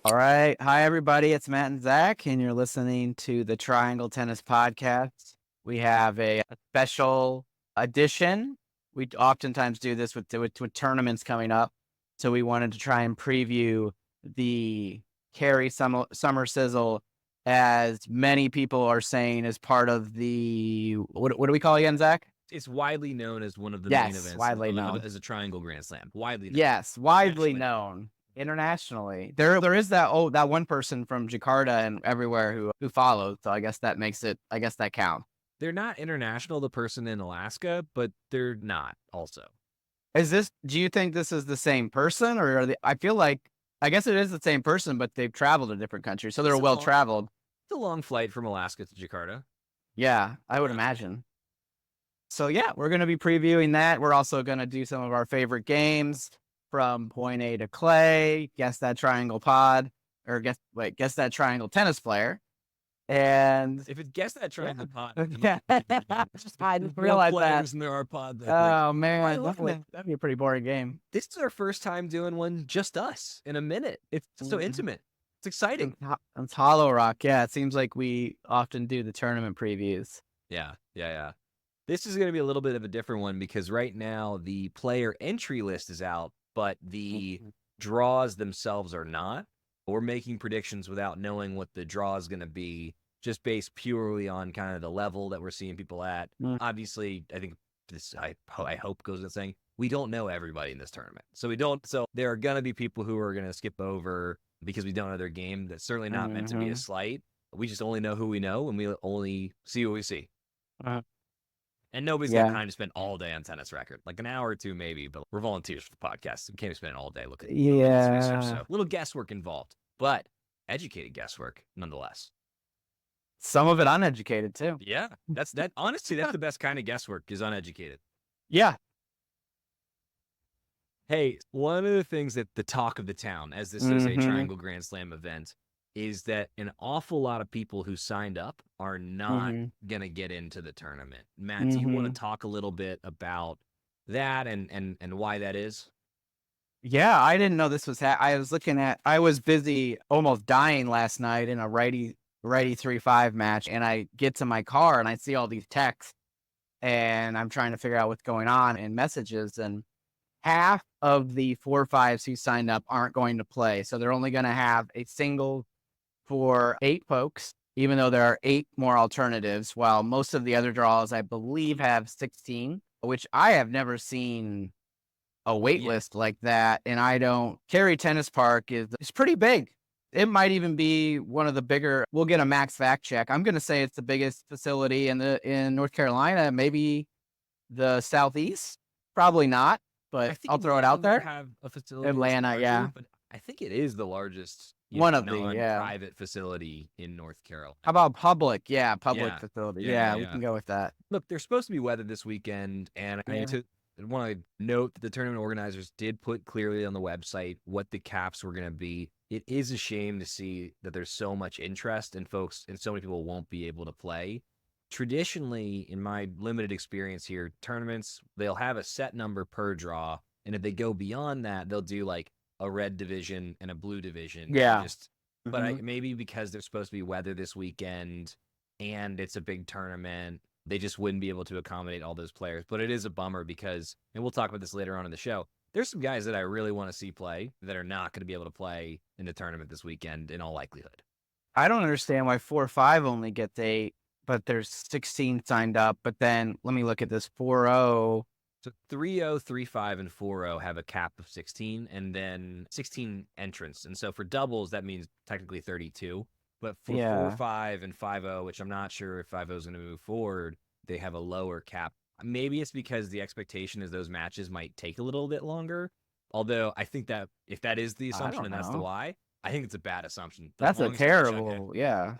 All right. Hi, everybody. It's Matt and Zach, and you're listening to the Triangle Tennis Podcast. We have a special edition. We oftentimes do this with tournaments coming up. So we wanted to try and preview the Cary Summer Sizzle, as many people are saying, as part of the, what do we call it again, Zach? It's widely known as one of the Yes, main events widely known. as a Triangle Grand Slam. Widely known. Yes, widely known. Internationally, there is that one person from Jakarta and everywhere who follows. So I guess that makes it. I guess that counts. They're not international, the person in Alaska, but they're not also. Do you think this is the same person, or are they? I feel like, I guess it is the same person, but they've traveled to different countries, so they're well traveled. It's a long flight from Alaska to Jakarta. Yeah, I would imagine. So yeah, we're going to be previewing that. We're also going to do some of our favorite games. From point A to Clay, guess that triangle pod, or guess that triangle tennis player. And if it guess that triangle pod, yeah. I didn't realize that. In our pod. Oh man, that'd be a pretty boring game. This is our first time doing one just us in a minute. It's so intimate. It's exciting. It's Hollow Rock. Yeah, it seems like we often do the tournament previews. Yeah. This is going to be a little bit of a different one because right now the player entry list is out, but the draws themselves are not. We're making predictions without knowing what the draw is going to be, just based purely on kind of the level that we're seeing people at. Obviously, I think this, I hope goes without saying, we don't know everybody in this tournament. So there are going to be people who are going to skip over because we don't know their game. That's certainly not meant to be a slight. We just only know who we know, and we only see what we see. And nobody's got time to spend all day on Tennis Record. Like an hour or two, maybe, but we're volunteers for the podcast. We can't be spending all day looking at research. So a little guesswork involved, but educated guesswork nonetheless. Some of it uneducated too. Yeah, honestly, that's the best kind of guesswork, is uneducated. Yeah. Hey, one of the things that the talk of the town, as this is a Triangle Grand Slam event, is that an awful lot of people who signed up are not going to get into the tournament. Matt, do you want to talk a little bit about that and why that is? Yeah, I didn't know this was I was busy almost dying last night in a righty 3-5 match, and I get to my car and I see all these texts, and I'm trying to figure out what's going on in messages, and half of the 4-5s who signed up aren't going to play. So they're only going to have a single for 8 folks, even though there are 8 more alternatives, while most of the other draws, I believe, have 16, which I have never seen a wait list like that. And Cary Tennis Park is pretty big. It might even be one of the bigger. We'll get a max fact check. I'm going to say it's the biggest facility in North Carolina, maybe the Southeast. Probably not, but I'll throw it out there. Have a facility Atlanta, yeah. But I think it is the largest private facility in North Carolina. How about public? Yeah, public facility. Yeah, we can go with that. Look, there's supposed to be weather this weekend, and I want to note that the tournament organizers did put clearly on the website what the caps were going to be. It is a shame to see that there's so much interest and so many people won't be able to play. Traditionally, in my limited experience here, tournaments, they'll have a set number per draw, and if they go beyond that, they'll do like a red division and a blue division. Yeah. But maybe because there's supposed to be weather this weekend and it's a big tournament, they just wouldn't be able to accommodate all those players. But it is a bummer because, and we'll talk about this later on in the show, there's some guys that I really want to see play that are not going to be able to play in the tournament this weekend in all likelihood. I don't understand why 4-5 only gets 8, but there's 16 signed up. But then let me look at this 4-0. So 3-0, 3-5, and 4-0 have a cap of 16, and then 16 entrants. And so for doubles, that means technically 32. But for 4-5 and 5-0, which I'm not sure if 5-0 is going to move forward, they have a lower cap. Maybe it's because the expectation is those matches might take a little bit longer. Although I think that if that is the assumption and that's the why, I think it's a bad assumption. That's a terrible, Yeah.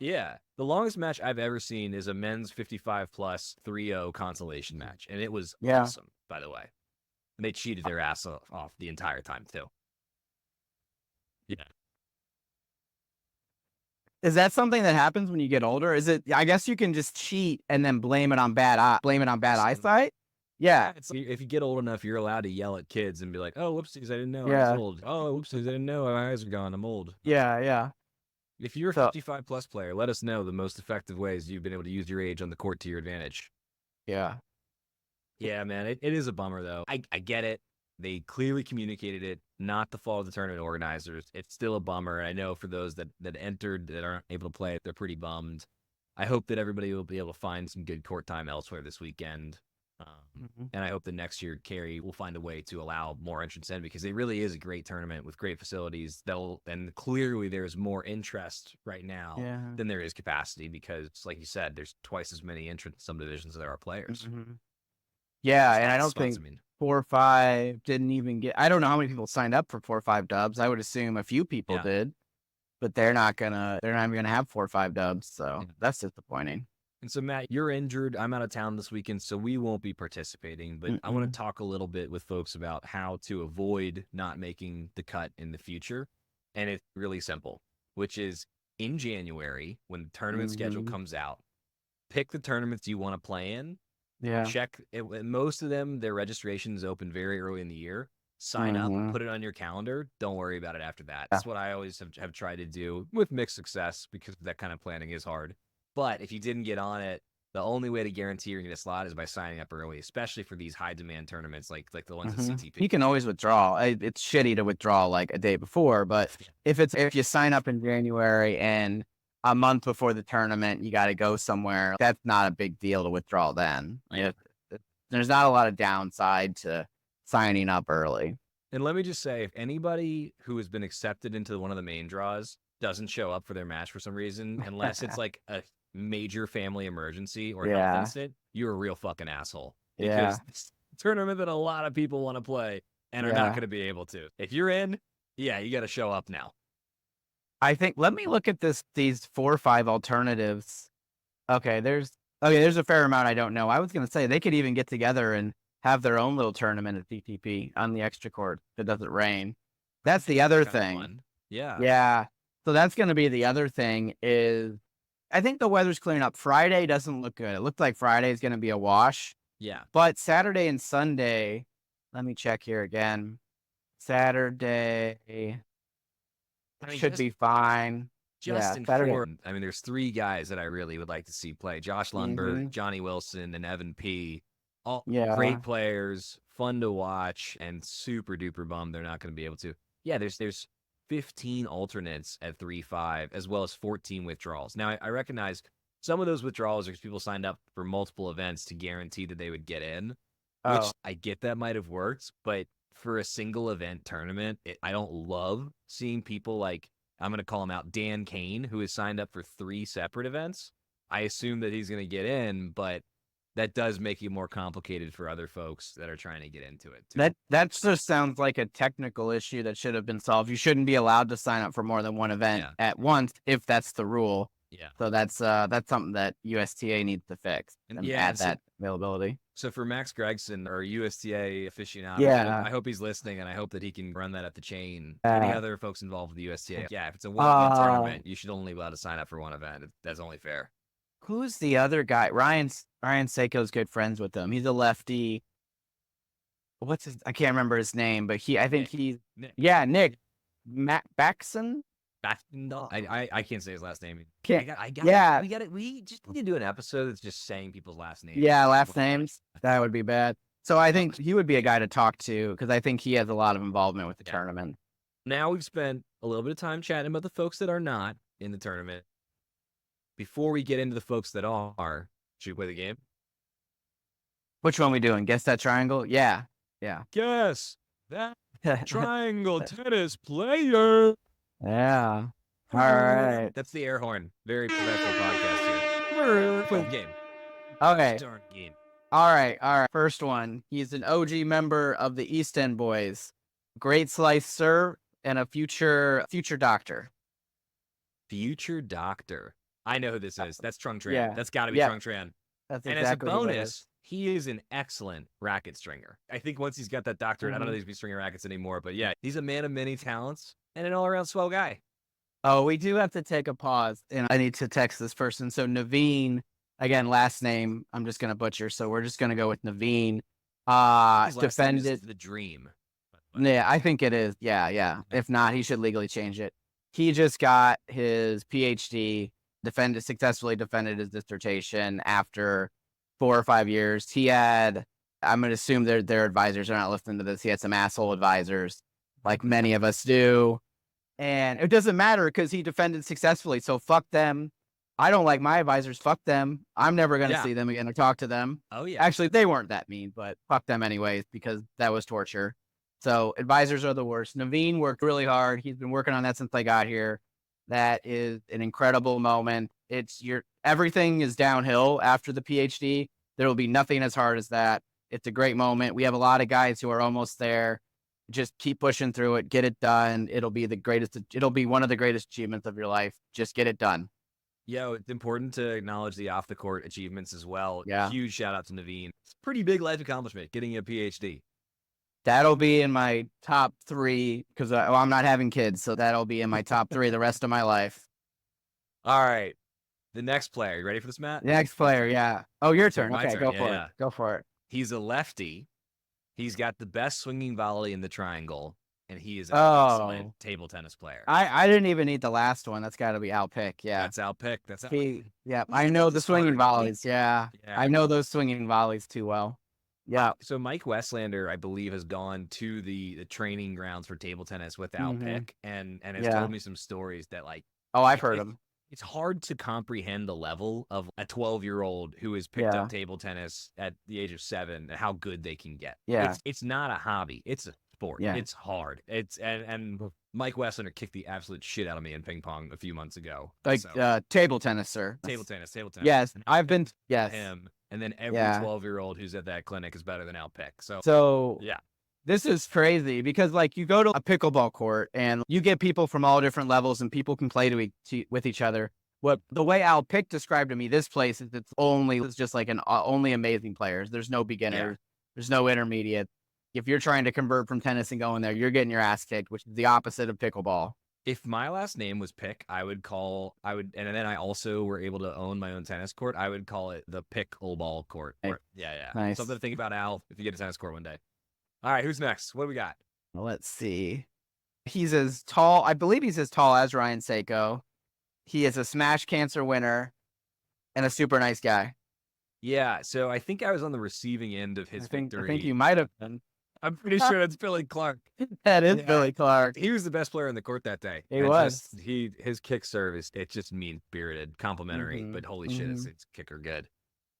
The longest match I've ever seen is a men's 55 plus 3-0 consolation match. And it was awesome, by the way. And they cheated their ass off the entire time, too. Yeah. Is that something that happens when you get older? Is it? I guess you can just cheat and then blame it on bad eyesight. Yeah. It's like, if you get old enough, you're allowed to yell at kids and be like, "Oh, whoopsies, I didn't know I was Yeah. old. Oh, whoopsies, I didn't know my eyes are gone. I'm old." Yeah. Yeah. If you're a So 55 plus player, let us know the most effective ways you've been able to use your age on the court to your advantage. yeah. Yeah, man, it is a bummer though. I get it. They clearly communicated it, not the fault of the tournament organizers. It's still a bummer. I know for those that entered that aren't able to play it, they're pretty bummed. I hope that everybody will be able to find some good court time elsewhere this weekend. And I hope that next year Cary will find a way to allow more entrants in because it really is a great tournament with great facilities. And clearly there's more interest right now Yeah. than there is capacity because, like you said, there's twice as many entrants in some divisions as there are players. Yeah, There's and I lots of don't spots, think 4 or 5 didn't even get. I don't know how many people signed up for 4 or 5 dubs. I would assume a few people Yeah. did, but they're not even gonna have 4 or 5 dubs. So Yeah. that's disappointing. And so, Matt, you're injured. I'm out of town this weekend, so we won't be participating. But I want to talk a little bit with folks about how to avoid not making the cut in the future. And it's really simple, which is in January, when the tournament schedule comes out, pick the tournaments you want to play in. Yeah. Check it. Most of them, their registration is open very early in the year. Sign up, put it on your calendar. Don't worry about it after that. That's what I always have tried to do with mixed success because that kind of planning is hard. But if you didn't get on it, the only way to guarantee you're going to get a slot is by signing up early, especially for these high demand tournaments like the ones at CTP. You can always withdraw. It's shitty to withdraw like a day before, but if you sign up in January and a month before the tournament, you got to go somewhere, that's not a big deal to withdraw then. There's not a lot of downside to signing up early. And let me just say, if anybody who has been accepted into one of the main draws doesn't show up for their match for some reason, unless it's like a major family emergency or health incident, you're a real fucking asshole. Because it's a tournament that a lot of people want to play and are not going to be able to. If you're in, you got to show up now. I think, let me look at these 4 or 5 alternatives. Okay, there's a fair amount I don't know. I was going to say they could even get together and have their own little tournament at CTP on the extra court if it doesn't rain. That's the other thing. Yeah. Yeah. So that's going to be the other thing is I think the weather's clearing up. Friday doesn't look good. It looked like Friday is going to be a wash. Yeah. But Saturday and Sunday, let me check here again. Saturday should be fine. Justin Ford. I mean, there's 3 guys that I really would like to see play. Josh Lundberg, Johnny Wilson, and Evan P. All great players, fun to watch, and super duper bummed they're not going to be able to. Yeah, there's 15 alternates at 3-5, as well as 14 withdrawals. Now, I recognize some of those withdrawals are because people signed up for multiple events to guarantee that they would get in, which I get that might have worked, but for a single event tournament, I don't love seeing people like, I'm going to call him out, Dan Kane, who has signed up for 3 separate events. I assume that he's going to get in, but that does make it more complicated for other folks that are trying to get into it too. That just sounds like a technical issue that should have been solved. You shouldn't be allowed to sign up for more than one event at once if that's the rule. Yeah. So that's something that USTA needs to fix and add that availability. So for Max Gregson, our USTA aficionado, I hope he's listening, and I hope that he can run that up the chain. Any other folks involved with the USTA? If it's a one-event tournament, you should only be allowed to sign up for one event. That's only fair. Who's the other guy? Ryan Seiko's good friends with him. He's a lefty. I can't remember his name, but Nick. Nick Baxon. I can't say his last name. We just need to do an episode that's just saying people's last names. Yeah, last names. That would be bad. So I think he would be a guy to talk to because I think he has a lot of involvement with the tournament. Now we've spent a little bit of time chatting about the folks that are not in the tournament. Before we get into the folks that are, should we play the game? Which one we doing? Guess that triangle? Yeah. Guess that triangle tennis player. Yeah. All right. That's the air horn. Very professional podcast here. Play the game. Okay. Darn game. All right. First one. He's an OG member of the East End Boys. Great slice serve and a future doctor. Future doctor. I know who this is. That's Trung Tran. Yeah. That's got to be Trung Tran. That's and exactly as a bonus, he is an excellent racket stringer. I think once he's got that doctorate, I don't know if he's be stringing rackets anymore, but he's a man of many talents and an all-around swell guy. Oh, we do have to take a pause, and I need to text this person. So Naveen, again, last name, I'm just going to butcher, so we're just going to go with Naveen. His last name is Defended. the Dream. Yeah, I think it is. Yeah. If not, he should legally change it. He just got his PhD, successfully defended his dissertation after 4 or 5 years. He had, I'm going to assume their advisors are not listening to this. He had some asshole advisors, like many of us do. And it doesn't matter because he defended successfully. So fuck them. I don't like my advisors. Fuck them. I'm never going to see them again or talk to them. Oh, yeah. Actually, they weren't that mean, but fuck them anyways because that was torture. So advisors are the worst. Naveen worked really hard. He's been working on that since I got here. That is an incredible moment. Everything is downhill after the PhD. There will be nothing as hard as that. It's a great moment. We have a lot of guys who are almost there. Just keep pushing through it, get it done. It'll be one of the greatest achievements of your life. Just get it done. Yeah, it's important to acknowledge the off the court achievements as well. Yeah. Huge shout out to Naveen. It's a pretty big life accomplishment, getting a PhD. That'll be in my top 3 because I'm not having kids, so that'll be in my top 3 the rest of my life. All right. The next player. You ready for this, Matt? Next player, yeah. Oh, your turn. My Okay, turn. go for it. Go for it. He's a lefty. He's got the best swinging volley in the triangle, and he is an excellent table tennis player. I didn't even need the last one. That's got to be Al Pick. Yeah, that's Al Pick. That's yeah. I know the swinging volleys. Yeah, I know those swinging volleys too well. Yeah. So Mike Westlander, I believe, has gone to the training grounds for table tennis with Al Pick, and has told me some stories that I've heard them. It's hard to comprehend the level of a 12-year-old who has picked up table tennis at the age of 7 and how good they can get. Yeah. It's not a hobby. It's a sport. Yeah. It's hard. And Mike Westlander kicked the absolute shit out of me in ping pong a few months ago. Table tennis, sir. Table tennis. Yes. Him. And then every 12-year-old who's at that clinic is better than Al Pick. So yeah. This is crazy because you go to a pickleball court and you get people from all different levels and people can play with each other. The way Al Pick described to me this place is it's just like only amazing players. There's no beginners. There's no intermediate. If you're trying to convert from tennis and go in there, you're getting your ass kicked, which is the opposite of pickleball. If my last name was Pick, and then I also were able to own my own tennis court, I would call it the Pickleball court. Yeah. Nice. Something to think about, Al, if you get a tennis court one day. All right, who's next? What do we got? Let's see. He's as tall. I believe he's as tall as Ryan Seiko. He is a Smash Cancer winner and a super nice guy. Yeah, so I think I was on the receiving end of his victory. I think you might have been. I'm pretty sure that's Billy Clark. That is Billy Clark. He was the best player on the court that day. He was. His kick service, it's just mean-spirited, complimentary, but holy shit, it's kicker good.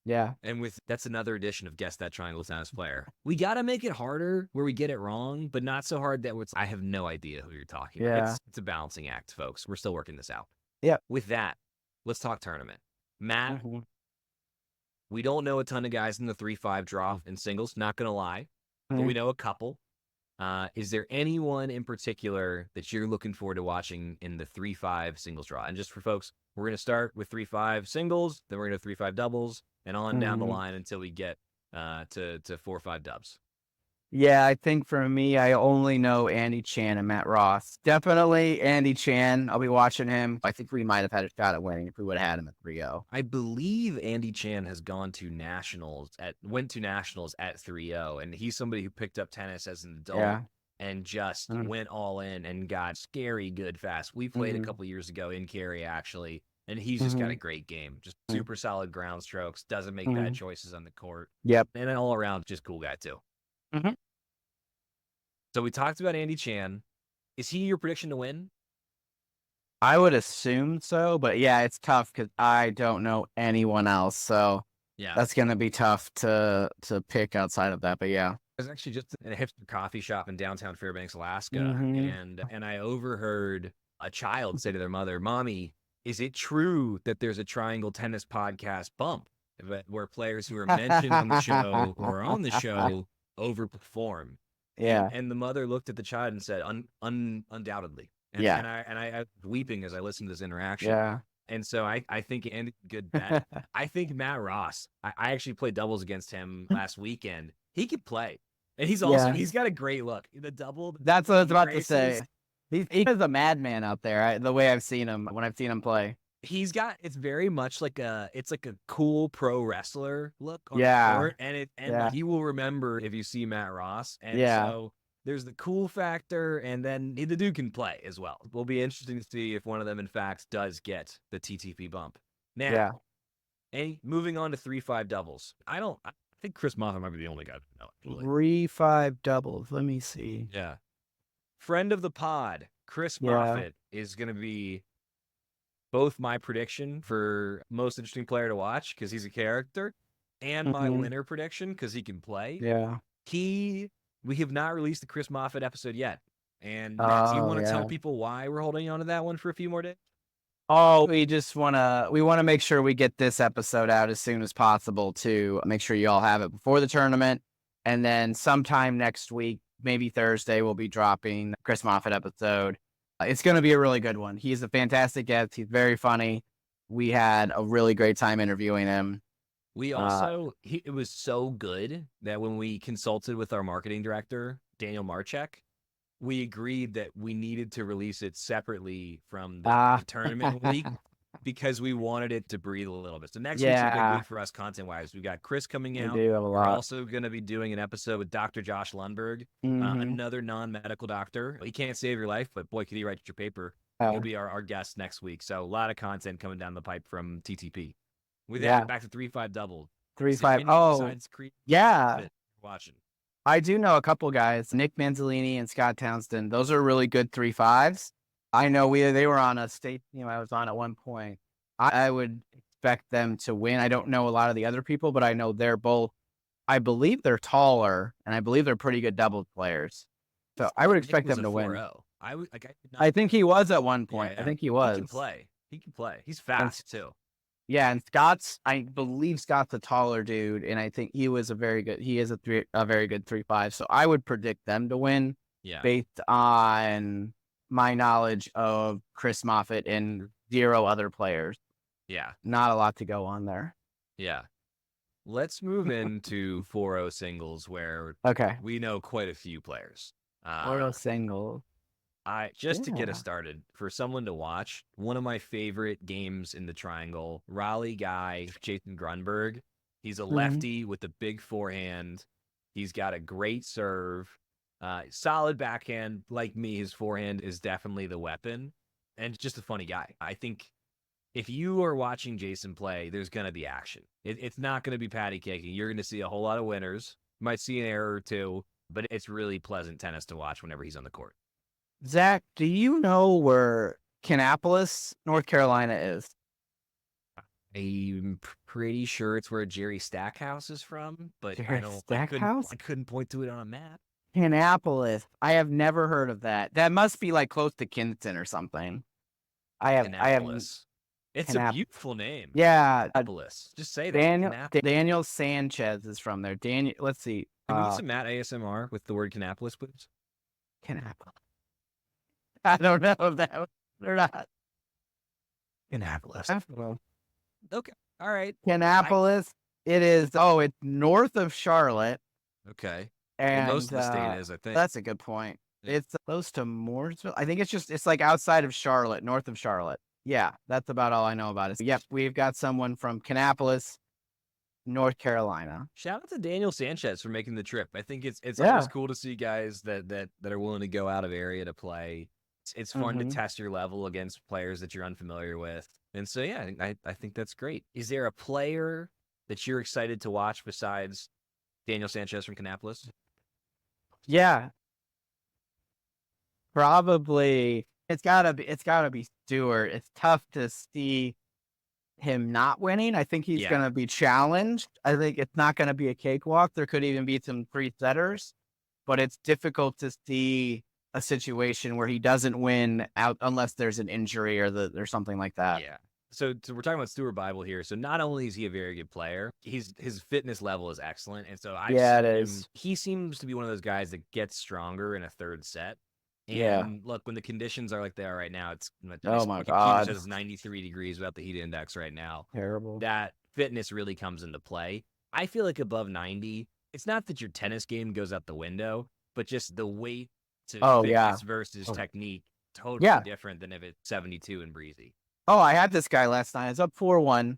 Yeah. And that's another edition of Guess That Triangle Tennis Player. We got to make it harder where we get it wrong, but not so hard that I have no idea who you're talking about. It's a balancing act, folks. We're still working this out. Yeah. With that, let's talk tournament. Matt, we don't know a ton of guys in the 3-5 draw in singles, not going to lie, but we know a couple. Is there anyone in particular that you're looking forward to watching in the 3-5 singles draw? And just for folks, we're going to start with 3-5 singles, then we're going to 3-5 doubles, and on down the line until we get to 4-5 dubs. Yeah, I think for me, I only know Andy Chan and Matt Ross. Definitely Andy Chan. I'll be watching him. I think we might have had a shot at winning if we would have had him at 3-0. I believe Andy Chan has went to nationals at 3-0, and he's somebody who picked up tennis as an adult and just went all in and got scary good fast. We played a couple years ago in Cary, actually. And he's just got a great game. Just super solid ground strokes. Doesn't make bad choices on the court. Yep. And an all around just cool guy too. So we talked about Andy Chan. Is he your prediction to win? I would assume so, but yeah, it's tough because I don't know anyone else. So that's gonna be tough to pick outside of that. But yeah. I was actually just in a hipster coffee shop in downtown Fairbanks, Alaska, and I overheard a child say to their mother, "Mommy, is it true that there's a Triangle Tennis Podcast bump where players who are mentioned on the show or on the show overperform?" Yeah. And the mother looked at the child and said, undoubtedly. And, and I was weeping as I listened to this interaction. Yeah. And so I think Andy, good bet. I think Matt Ross, I actually played doubles against him last weekend. He could play. And he's got a great look. The double. That's what I was about to say. He is a madman out there, the way I've seen him, when I've seen him play. it's very much like it's like a cool pro wrestler look on the Yeah. court, and Yeah. like, you will remember if you see Matt Ross, and Yeah. so there's the cool factor, and then the dude can play as well. Will be interesting to see if one of them in fact does get the TTP bump. Now, Yeah. moving on to 3-5 doubles. I think Chris Moffat might be the only guy to know, actually. 3-5 doubles. Let me see. Yeah. Friend of the pod, Chris Yeah. Moffat is going to be both my prediction for most interesting player to watch because he's a character, and my Mhm. winner prediction because he can play. Yeah. We have not released the Chris Moffat episode yet. And Matt, do you want to tell people why we're holding on to that one for a few more days? Oh, we want to make sure we get this episode out as soon as possible to make sure you all have it before the tournament. And then sometime next week, maybe Thursday, we'll be dropping Chris Moffat episode. It's going to be a really good one. He's a fantastic guest. He's very funny. We had a really great time interviewing him. We also, it was so good that when we consulted with our marketing director, Daniel Marchek, we agreed that we needed to release it separately from the tournament week because we wanted it to breathe a little bit. So next week's a big week for us content-wise. We've got Chris coming out. We're also going to be doing an episode with Dr. Josh Lundberg, another non-medical doctor. He can't save your life, but boy, could he write your paper. He'll be our guest next week. So a lot of content coming down the pipe from TTP. With that, back to 3-5 double. 3-5. Oh, yeah. Watching. I do know a couple guys, Nick Manzolini and Scott Townsend. Those are really good 3-5s. I know they were on a state team I was on at one point. I would expect them to win. I don't know a lot of the other people, but I know they're both, I believe they're taller, and I believe they're pretty good doubles players. So I would expect them to win. I think he was at one point. Yeah. I think he was. He can play. He's fast too. Yeah, and I believe Scott's a taller dude, and I think he is a very good 3-5. So I would predict them to win based on my knowledge of Chris Moffat and 0 other players. Yeah. Not a lot to go on there. Yeah. Let's move into 4-0 singles where we know quite a few players. 4-0 singles. To get us started, for someone to watch, one of my favorite games in the triangle, Raleigh guy, Jason Grunberg. He's a lefty with a big forehand. He's got a great serve, solid backhand. Like me, his forehand is definitely the weapon, and just a funny guy. I think if you are watching Jason play, there's going to be action. It's not going to be patty caking. You're going to see a whole lot of winners. You might see an error or two, but it's really pleasant tennis to watch whenever he's on the court. Zach, do you know where Kannapolis, North Carolina is? I'm pretty sure it's where Jerry Stackhouse is from, but I couldn't point to it on a map. Kannapolis. I have never heard of that. That must be like close to Kinston or something. Kannapolis. It's a beautiful name. Yeah. Kannapolis. Just say that. Daniel Sanchez is from there. Let's see. Can we get some Matt ASMR with the word Kannapolis, please? Kannapolis. I don't know if that was or not. Kannapolis. Well, okay. All right. Kannapolis. It's north of Charlotte. Okay. And most of the state is, I think. That's a good point. Yeah. It's close to Mooresville. I think it's like outside of Charlotte, north of Charlotte. Yeah, that's about all I know about it. Yep, we've got someone from Kannapolis, North Carolina. Shout out to Daniel Sanchez for making the trip. I think it's always cool to see guys that are willing to go out of area to play. It's fun to test your level against players that you're unfamiliar with. And so, yeah, I think that's great. Is there a player that you're excited to watch besides Daniel Sanchez from Kannapolis? Yeah. Probably. It's gotta be Stewart. It's tough to see him not winning. I think he's going to be challenged. I think it's not going to be a cakewalk. There could even be some 3-setters, but it's difficult to see a situation where he doesn't win out unless there's an injury or something like that. Yeah. So we're talking about Stuart Bible here. So not only is he a very good player, his fitness level is excellent. And so he seems to be one of those guys that gets stronger in a third set. And look, when the conditions are like they are right now, it's my God, it's 93 degrees without the heat index right now. Terrible. That fitness really comes into play. I feel like above 90, it's not that your tennis game goes out the window, but just the weight to fitness versus technique totally different than if it's 72 and breezy. Oh, I had this guy last night. I was up 4-1,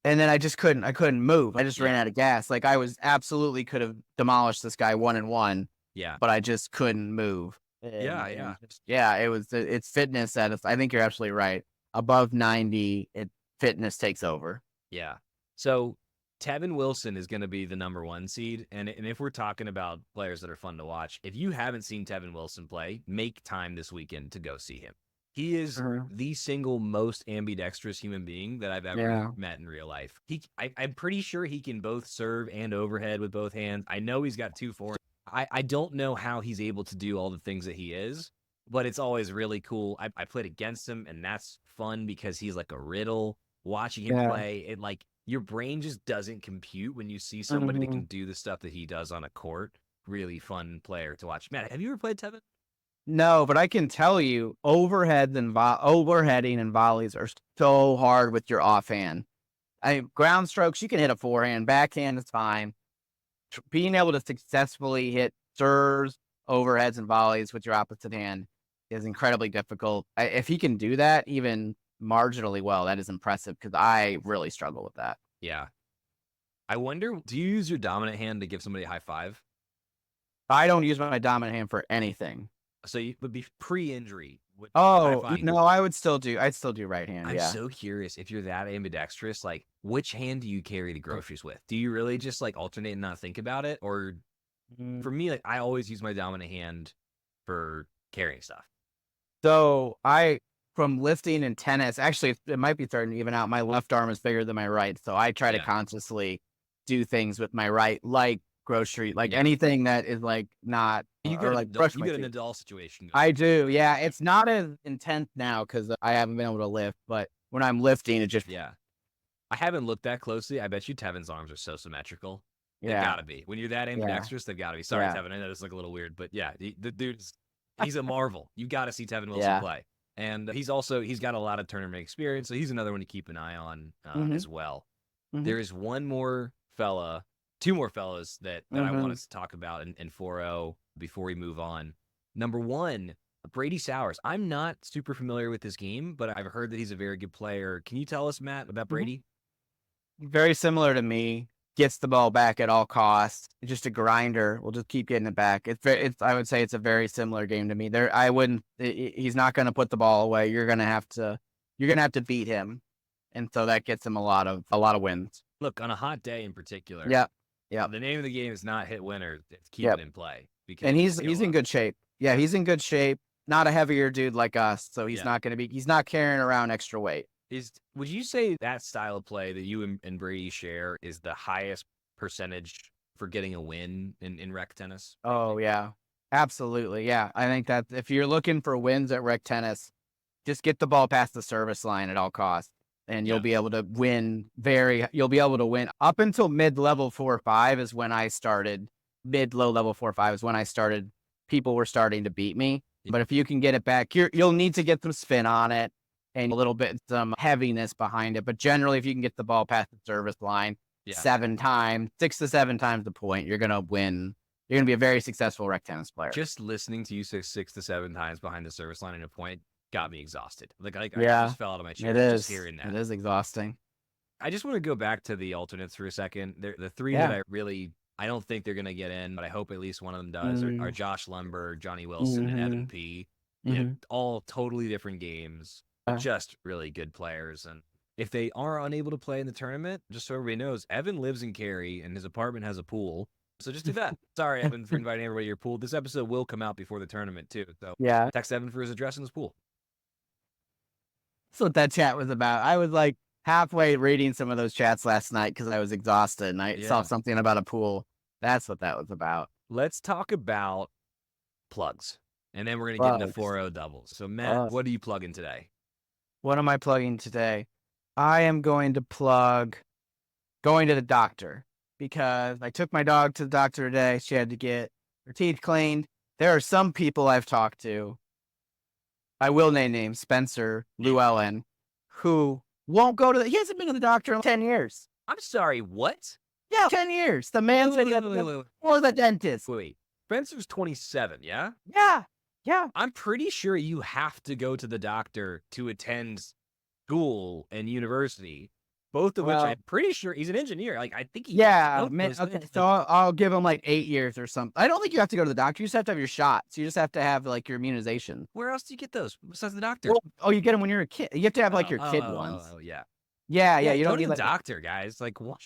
and then I couldn't move. I just ran Yeah. out of gas. Like I was absolutely could have demolished this guy 1-1, Yeah. but I just couldn't move. Yeah. Yeah. Yeah, it's fitness I think you're absolutely right. Above 90, fitness takes over. Yeah. So Tevin Wilson is going to be the number 1 seed. And if we're talking about players that are fun to watch, if you haven't seen Tevin Wilson play, make time this weekend to go see him. He is the single most ambidextrous human being that I've ever met in real life. I'm pretty sure he can both serve and overhead with both hands. I know he's got 2 forehands. I don't know how he's able to do all the things that he is, but it's always really cool. I played against him, and that's fun because he's like a riddle. Watching him play, it like your brain just doesn't compute when you see somebody that can do the stuff that he does on a court. Really fun player to watch. Matt, have you ever played Tevin? No, but I can tell you, overheading and volleys are so hard with your offhand. Ground strokes, you can hit a forehand, backhand is fine. Being able to successfully hit serves, overheads, and volleys with your opposite hand is incredibly difficult. If he can do that even marginally well, that is impressive because I really struggle with that. Yeah. I wonder, do you use your dominant hand to give somebody a high five? I don't use my dominant hand for anything. So you would be pre-injury. Oh, no, I'd still do right hand. I'm so curious if you're that ambidextrous, like which hand do you carry the groceries with? Do you really just like alternate and not think about it? Or for me, like I always use my dominant hand for carrying stuff. So from lifting and tennis, actually, it might be starting to even out. My left arm is bigger than my right. So I try to consciously do things with my right, like anything that is like not, you get an Nadal situation. I do. Yeah. It's not as intense now because I haven't been able to lift, but when I'm lifting, it just. Yeah. I haven't looked that closely. I bet you Tevin's arms are so symmetrical. They've got to be. When you're that ambidextrous, they've got to be. Sorry, Tevin. I know this is like a little weird, but yeah, the dude's, he's a marvel. You got to see Tevin Wilson play. And he's got a lot of tournament experience, so he's another one to keep an eye on as well. There is two more fellas that I want us to talk about in 4-0 before we move on. Number 1, Brady Sowers. I'm not super familiar with this game, but I've heard that he's a very good player. Can you tell us, Matt, about Brady? Very similar to me. Gets the ball back at all costs. Just a grinder. We'll just keep getting it back. I would say it's a very similar game to me. He's not going to put the ball away. You're going to have to beat him. And so that gets him a lot of wins. Look, on a hot day in particular. Yeah. The name of the game is not hit winner. It's keep it in play. And he's in good shape. Yeah, he's in good shape. Not a heavier dude like us, so he's not carrying around extra weight. Would you say that style of play that you and Brady share is the highest percentage for getting a win in rec tennis? Oh, yeah. Absolutely. Yeah. I think that if you're looking for wins at rec tennis, just get the ball past the service line at all costs. And you'll be able to win up until mid-level 4-5 is when I started. Mid-low level 4-5 is when I started. People were starting to beat me. But if you can get it back, you'll need to get some spin on it and a little bit some heaviness behind it. But generally, if you can get the ball past the service line 7 times, 6 to 7 times the point, you're going to win. You're going to be a very successful rec tennis player. Just listening to you say 6 to 7 times behind the service line in a point got me exhausted. I just fell out of my chair just hearing that. It is exhausting. I just want to go back to the alternates for a second. The 3 that I don't think they're going to get in, but I hope at least one of them does, are Josh Lumber, Johnny Wilson, and Evan P. All totally different games, just really good players. And if they are unable to play in the tournament, just so everybody knows, Evan lives in Cary and his apartment has a pool. So just do that. Sorry, Evan, for inviting everybody to your pool. This episode will come out before the tournament, too. So text Evan for his address in his pool. That's what that chat was about. I was like halfway reading some of those chats last night because I was exhausted and I saw something about a pool. That's what that was about. Let's talk about plugs. And then we're going to get into 4-0 doubles. So, Matt, what are you plugging today? What am I plugging today? I am going to plug going to the doctor because I took my dog to the doctor today. She had to get her teeth cleaned. There are some people I've talked to. I will name names, Spencer Llewellyn, who won't go he hasn't been to the doctor in 10 years. I'm sorry, what? Yeah, 10 years. The man's or the dentist. Wait, Spencer's 27, yeah? Yeah. I'm pretty sure you have to go to the doctor to attend school and university, both of which Well, I'm pretty sure he's an engineer. Like, I think he yeah, knows man. those Okay, things. so I'll give him like 8 years or something. I don't think you have to go to the doctor. You just have to have your shots. You just have to have like your immunization. Where else do you get those besides the doctor? Well, oh, you get them when you're a kid. You have to have like Oh, your oh, kid oh, ones. oh, yeah. Yeah, yeah. Yeah, You go don't to need the like doctor, guys. Like, what?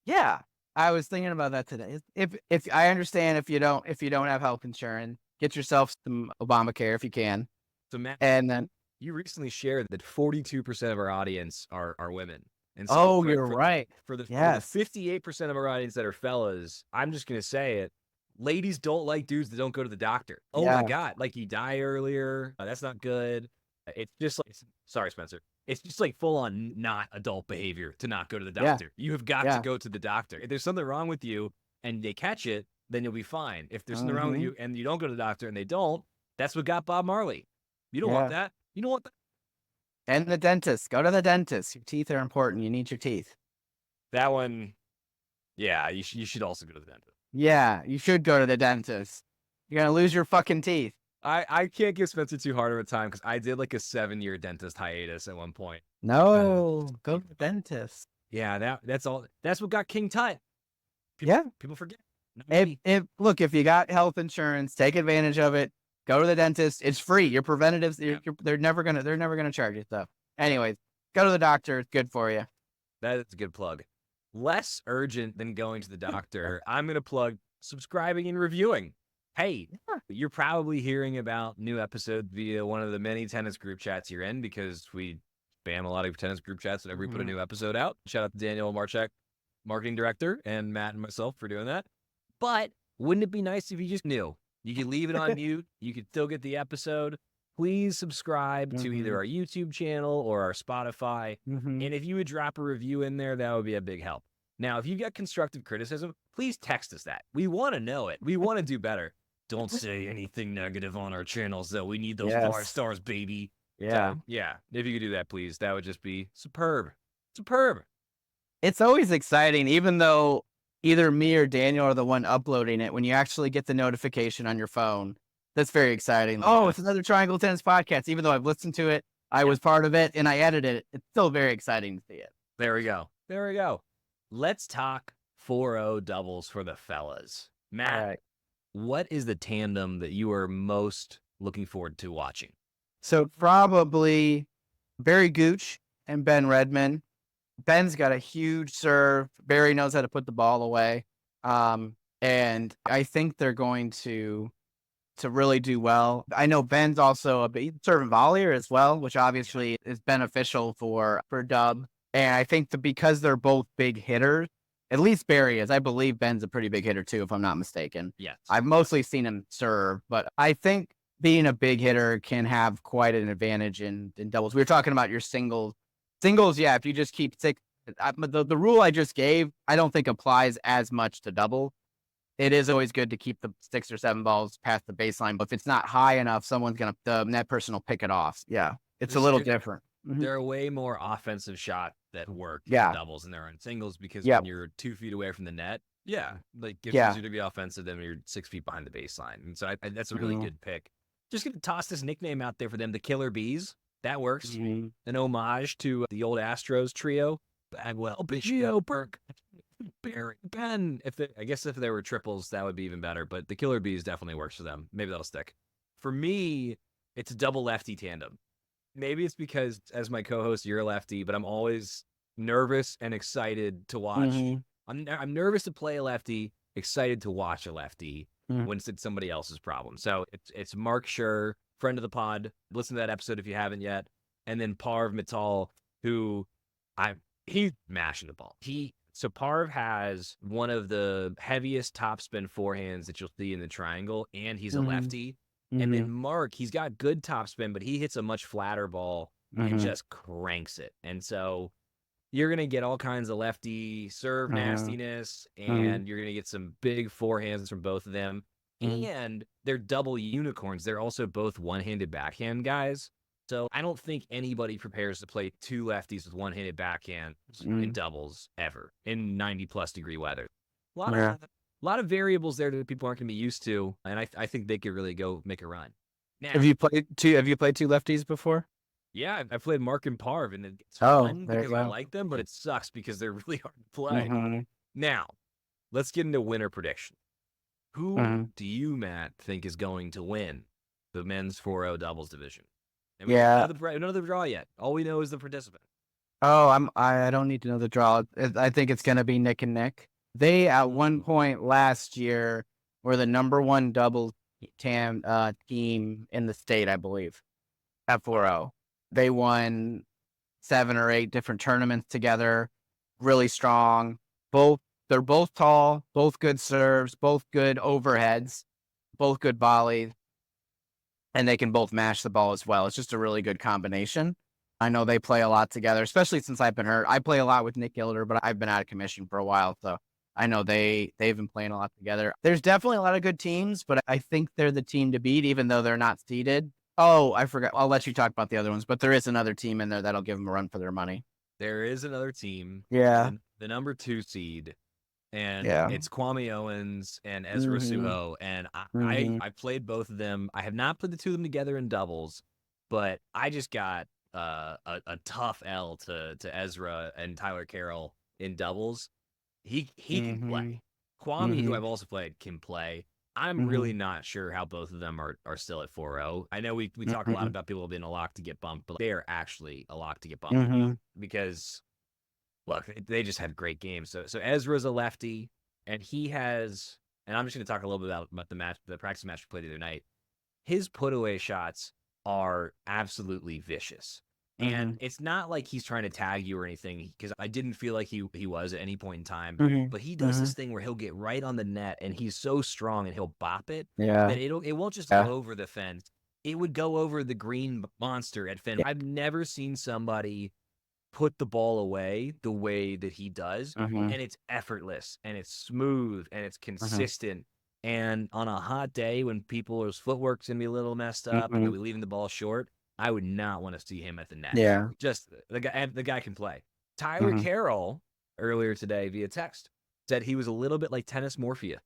yeah. I was thinking about that today. If I understand if you don't have health insurance, get yourself some Obamacare if you can, So, Matt, and then you recently shared that 42% of our audience are women. And so oh, you're right. for the Yes. 58% of our audience that are fellas, I'm just gonna say it. Ladies don't like dudes that don't go to the doctor. Oh my Yeah. God, like you die earlier. That's not good. It's just like, sorry, Spencer. It's just like full on not adult behavior to not go to the Yeah. doctor. You have got to Yeah. go to the doctor. If there's something wrong with you and they catch it, then you'll be fine. If there's something wrong with Mhm. you and you don't go to the doctor and they don't, that's what got Bob Marley. You don't want Yeah. that. You don't want that. And the dentist. Go to the dentist. Your teeth are important. You need your teeth. That one, yeah, you should also go to the dentist. Yeah, you should go to the dentist. You're gonna lose your fucking teeth. I can't give Spencer too hard of a time because I did like a 7-year dentist hiatus at one point. No, go to the dentist. Yeah, that's all. That's what got King Tut. Yeah. People forget. Not me. Look, if you got health insurance, take advantage of it. Go to the dentist. It's free. Your preventatives. They're never gonna charge you stuff. Anyways, go to the doctor. It's good for you. That is a good plug. Less urgent than going to the doctor. I'm gonna plug subscribing and reviewing. Hey, you're probably hearing about new episodes via one of the many tennis group chats you're in because we spam a lot of tennis group chats whenever we put a new episode out. Shout out to Daniel Marchek, marketing director, and Matt and myself for doing that. But wouldn't it be nice if you just knew? You could leave it on mute. You could still get the episode. Please subscribe to either our YouTube channel or our Spotify. And if you would drop a review in there, that would be a big help. Now, if you got constructive criticism, please text us that. We want to know it. We want to do better. Don't say anything negative on our channels, though. We need those 5 stars, baby. Yeah. So, yeah. If you could do that, please, that would just be superb. Superb. It's always exciting, even though either me or Daniel are the one uploading it. When you actually get the notification on your phone, that's very exciting. Oh, it's another Triangle Tennis podcast. Even though I've listened to it, I was part of it, and I edited it. It's still very exciting to see it. There we go. There we go. Let's talk 4-0 doubles for the fellas. Matt, what is the tandem that you are most looking forward to watching? So probably Barry Gooch and Ben Redmond. Ben's got a huge serve. Barry knows how to put the ball away. And I think they're going to really do well. I know Ben's also a big serve volleyer as well, which obviously is beneficial for Dub. And I think that because they're both big hitters, at least Barry is. I believe Ben's a pretty big hitter too, if I'm not mistaken. Yes. I've mostly seen him serve, but I think being a big hitter can have quite an advantage in doubles. We were talking about your singles. Singles, yeah, if you just keep 6, the rule I just gave, I don't think applies as much to double. It is always good to keep the 6 or 7 balls past the baseline, but if it's not high enough, the net person will pick it off. Yeah, it's a little different. There are way more offensive shots that work in doubles than there are in singles because when you're 2 feet away from the net, like it's easier to be offensive than when you're 6 feet behind the baseline. And so that's a really good pick. Just gonna toss this nickname out there for them, the Killer Bees. That works. An homage to the old Astros trio. Bagwell, Biggio, Burke, Barry, Ben. I guess if there were triples, that would be even better. But the Killer Bees definitely works for them. Maybe that'll stick. For me, it's a double lefty tandem. Maybe it's because as my co-host, you're a lefty, but I'm always nervous and excited to watch. I'm nervous to play a lefty, excited to watch a lefty when it's somebody else's problem. So it's Mark Schur, friend of the pod. Listen to that episode if you haven't yet. And then Parv Mittal, who he's mashing the ball. So Parv has one of the heaviest topspin forehands that you'll see in the triangle, and he's a lefty. And then Mark, he's got good topspin, but he hits a much flatter ball and just cranks it. And so you're going to get all kinds of lefty serve nastiness, and you're going to get some big forehands from both of them. And they're double unicorns. They're also both one-handed backhand guys. So I don't think anybody prepares to play 2 lefties with one-handed backhand in doubles ever in 90-plus degree weather. A lot of variables there that people aren't going to be used to, and I think they could really go make a run. Now, Have you played 2 lefties before? Yeah, I played Mark and Parv, and it's Oh, fun there you because I go. like them, but it sucks because they're really hard to play. Mm-hmm. Now, let's get into winner prediction. Who Mm-hmm. do you, Matt, think is going to win the men's 4-0 doubles division? And we don't Yeah. know the draw yet. All we know is the participant. Oh, I don't need to know the draw. I think it's gonna be Nick and Nick. They at one point last year were the number one double team in the state, I believe, at 4-0. They won 7 or 8 different tournaments together. Really strong. They're both tall, both good serves, both good overheads, both good volleys, and they can both mash the ball as well. It's just a really good combination. I know they play a lot together, especially since I've been hurt. I play a lot with Nick Gilder, but I've been out of commission for a while, so I know they've been playing a lot together. There's definitely a lot of good teams, but I think they're the team to beat, even though they're not seeded. Oh, I forgot. I'll let you talk about the other ones, but there is another team in there that'll give them a run for their money. There is another team, Yeah. the number 2 seed, and Yeah. it's Kwame Owens and Ezra Mm-hmm. Suho. And Mm-hmm. I played both of them. I have not played the two of them together in doubles, but I just got a tough L to Ezra and Tyler Carroll in doubles. He can Mm-hmm. play. Kwame, who Mm-hmm. I've also played, can play. I'm Mm-hmm. really not sure how both of them are still at 4-0. I know we talk a lot Mm-hmm. about people being a lock to get bumped, but they are actually a lock to get bumped Mm-hmm. because look, they just had great games. So Ezra's a lefty, and he has, and I'm just going to talk a little bit about the practice match we played the other night. His put away shots are absolutely vicious. Mm-hmm. And it's not like he's trying to tag you or anything, because I didn't feel like he was at any point in time. Mm-hmm. But he does Mm-hmm. this thing where he'll get right on the net, and he's so strong, and he'll bop it Yeah. that it won't just go Yeah. over the fence. It would go over the green monster at fence. Yeah. I've never seen somebody put the ball away the way that he does, Mm-hmm. and it's effortless and it's smooth and it's Mm-hmm. consistent. And on a hot day when people's footwork's gonna be a little messed up and Mm-hmm. they'll be leaving the ball short, I would not want to see him at the net. Yeah. Just the guy can play. Tyler Mm-hmm. Carroll earlier today via text said he was a little bit like tennis morphia.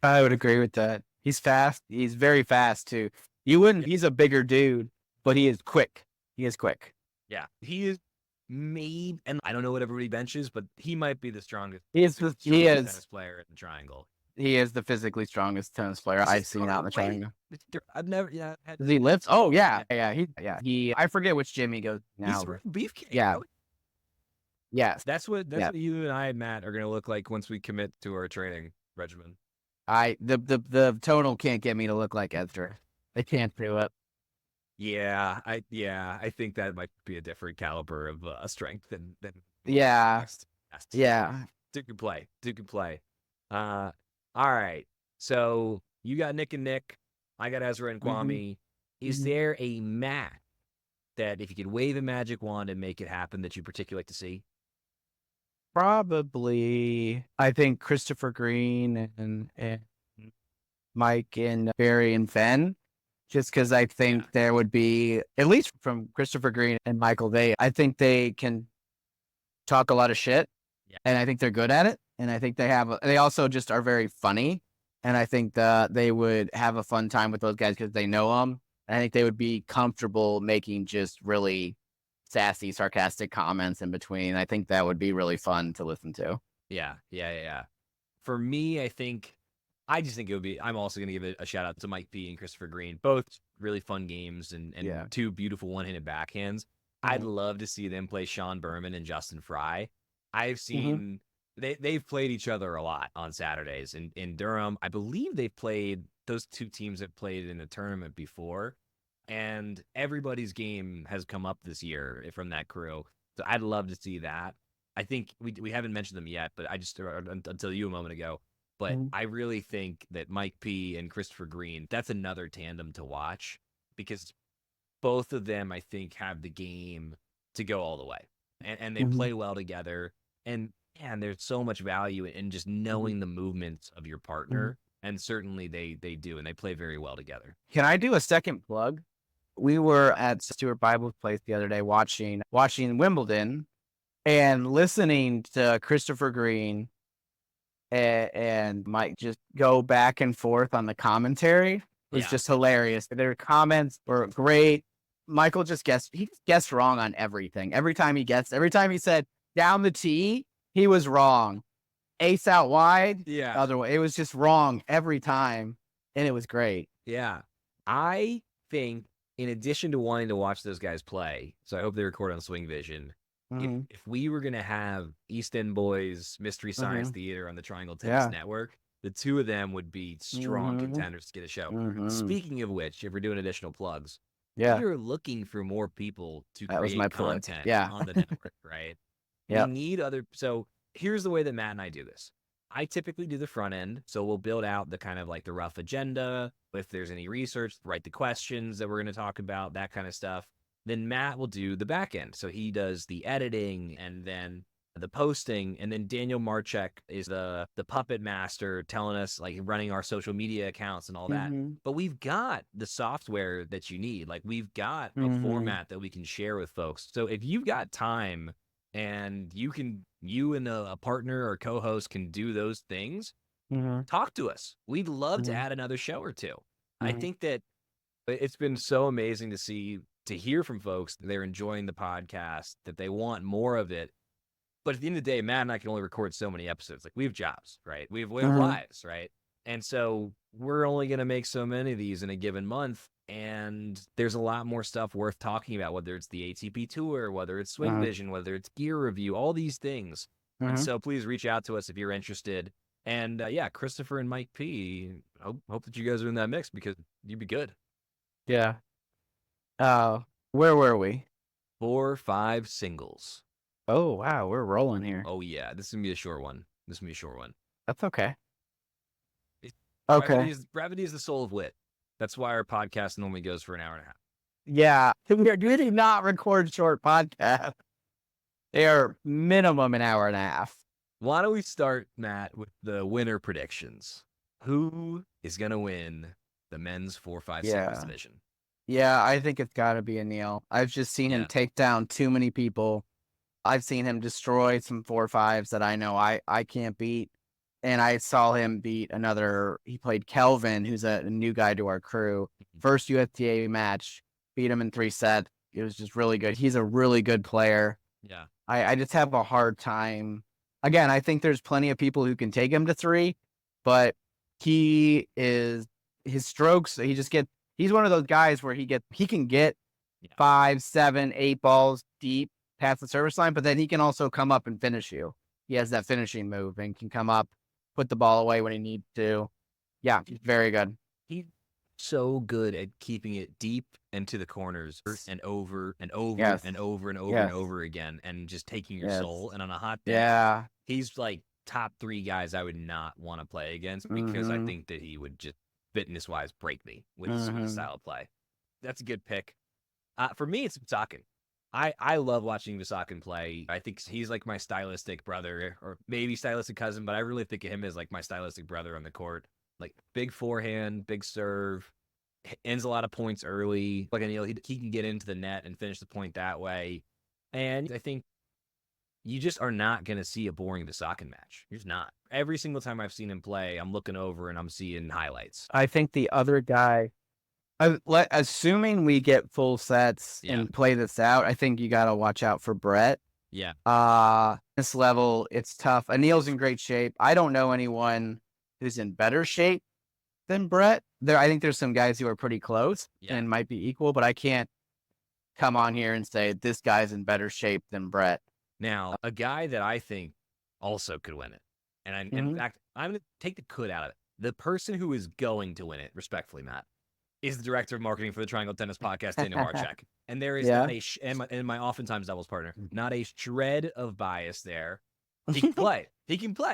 I would agree with that. He's fast. He's very fast too. You wouldn't. He's a bigger dude, but he is quick. He is quick. Yeah, he is maybe, and I don't know what everybody benches, but he might be the strongest. He is. He is. Tennis player in the triangle. He is the physically strongest tennis player I've seen out in the triangle. I've never, yeah. Does he lift? Oh yeah, yeah. He. I forget which gym he goes now. He's beefcake. Yeah. Yes. That's what you and I, Matt, are gonna look like once we commit to our training regimen. The tonal can't get me to look like Ezra. They can't do it. I think that might be a different caliber of strength than Yeah. Yeah. Duke can play. All right. So you got Nick and Nick. I got Ezra and Kwame. Is there a match that if you could wave a magic wand and make it happen that you particularly like to see? Probably, I think Christopher Green and Mike and Barry and Ben, just because I think there would be, at least from Christopher Green and Michael, I think they can talk a lot of shit, and I think they're good at it, and I think they also just are very funny, and I think that they would have a fun time with those guys because they know them, and I think they would be comfortable making just really sassy, sarcastic comments in between. I think that would be really fun to listen to. Yeah. For me, I just think it would be. I'm also going to give a shout out to Mike P and Christopher Green, both really fun games and two beautiful one-handed backhands. I'd love to see them play Sean Berman and Justin Fry. I've seen they've played each other a lot on Saturdays in Durham. I believe those two teams have played in a tournament before. And everybody's game has come up this year from that crew. So I'd love to see that. I think we haven't mentioned them yet, but I just until you a moment ago. But I really think that Mike P and Christopher Green, that's another tandem to watch because both of them, I think, have the game to go all the way. And they play well together. And there's so much value in just knowing the movements of your partner. And certainly they do, and they play very well together. Can I do a second plug? We were at Stuart Bible's place the other day watching Wimbledon and listening to Christopher Green and Mike just go back and forth on the commentary. It was just hilarious. Their comments were great. Michael just guessed. He just guessed wrong on everything. Every time he said down the tee, he was wrong. Ace out wide, Yeah. other way. It was just wrong every time, and it was great. Yeah. I think, in addition to wanting to watch those guys play, so I hope they record on Swing Vision. If we were going to have East End Boys Mystery Science Theater on the Triangle Tennis Network, the two of them would be strong contenders to get a show. Speaking of which, if we're doing additional plugs, we are looking for more people to create content on the network, right? We need other. So here's the way that Matt and I do this. I typically do the front end. So we'll build out the kind of like the rough agenda. If there's any research, write the questions that we're going to talk about, that kind of stuff. Then Matt will do the back end. So he does the editing and then the posting. And then Daniel Marchek is the puppet master, telling us, like, running our social media accounts and all that. But we've got the software that you need. Like, we've got a format that we can share with folks. So if you've got time and you and a partner or co-host can do those things, talk to us. We'd love to add another show or two. I think that it's been so amazing to hear from folks that they're enjoying the podcast, that they want more of it. But at the end of the day, Matt and I can only record so many episodes. Like, we have jobs, right? We have lives, right? And so we're only going to make so many of these in a given month. And there's a lot more stuff worth talking about, whether it's the ATP Tour, whether it's Swing Vision, whether it's gear review, all these things. And so please reach out to us if you're interested. And Christopher and Mike P, hope that you guys are in that mix, because you'd be good. Yeah. Where were we? 4, 5 singles. Oh, wow. We're rolling here. Oh, yeah. This is going to be a short one. That's okay. Brevity is the soul of wit. That's why our podcast normally goes for an hour and a half. Yeah. We do not record short podcasts. They are minimum an hour and a half. Why don't we start, Matt, with the winner predictions? Who is going to win the men's 4-5 singles division? Yeah, I think it's got to be Anil. I've just seen him take down too many people. I've seen him destroy some 4-5s that I know I can't beat. And I saw him beat he played Kelvin, who's a new guy to our crew. First USTA match, beat him in 3 sets. It was just really good. He's a really good player. Yeah. I just have a hard time. Again, I think there's plenty of people who can take him to 3, but his strokes, he's one of those guys where he can get 5, 7, 8 balls deep past the service line, but then he can also come up and finish you. He has that finishing move and can come up, put the ball away when he needs to. Yeah, he's very good. He's so good at keeping it deep into the corners and over and over and over and over and over again, and just taking your soul. And on a hot day, he's like top 3 guys I would not want to play against, because I think that he would just fitness-wise break me with his style of play. That's a good pick. For me, it's Visakin. I love watching Visakin play. I think he's like my stylistic brother, or maybe stylistic cousin, but I really think of him as like my stylistic brother on the court. Like, big forehand, big serve, ends a lot of points early. Like Anil, he can get into the net and finish the point that way. And I think you just are not going to see a boring Visakin match. You're just not. Every single time I've seen him play, I'm looking over and I'm seeing highlights. I think the other guy, assuming we get full sets and play this out, I think you got to watch out for Brett. Yeah. This level, it's tough. Anil's in great shape. I don't know anyone who's in better shape than Brett. I think there's some guys who are pretty close and might be equal, but I can't come on here and say this guy's in better shape than Brett. Now, a guy that I think also could win it, and in fact, I'm going to take the could out of it. The person who is going to win it, respectfully, Matt, is the director of marketing for the Triangle Tennis Podcast, Daniel Marchek. And there is and my oftentimes doubles partner, not a shred of bias there. He can play.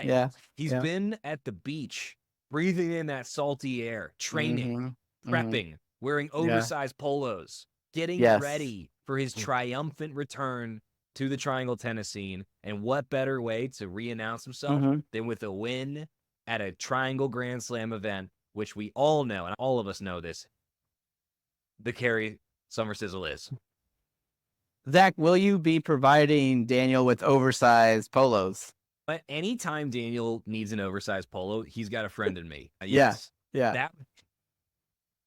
Yeah. He's been at the beach, breathing in that salty air, training, prepping, wearing oversized polos, getting ready for his triumphant return to the Triangle tennis scene. And what better way to re-announce himself than with a win at a Triangle Grand Slam event, which we all know, and all of us know this, the Cary Summer Sizzle is. Zach, will you be providing Daniel with oversized polos? But anytime Daniel needs an oversized polo, he's got a friend in me. Yes. Yeah.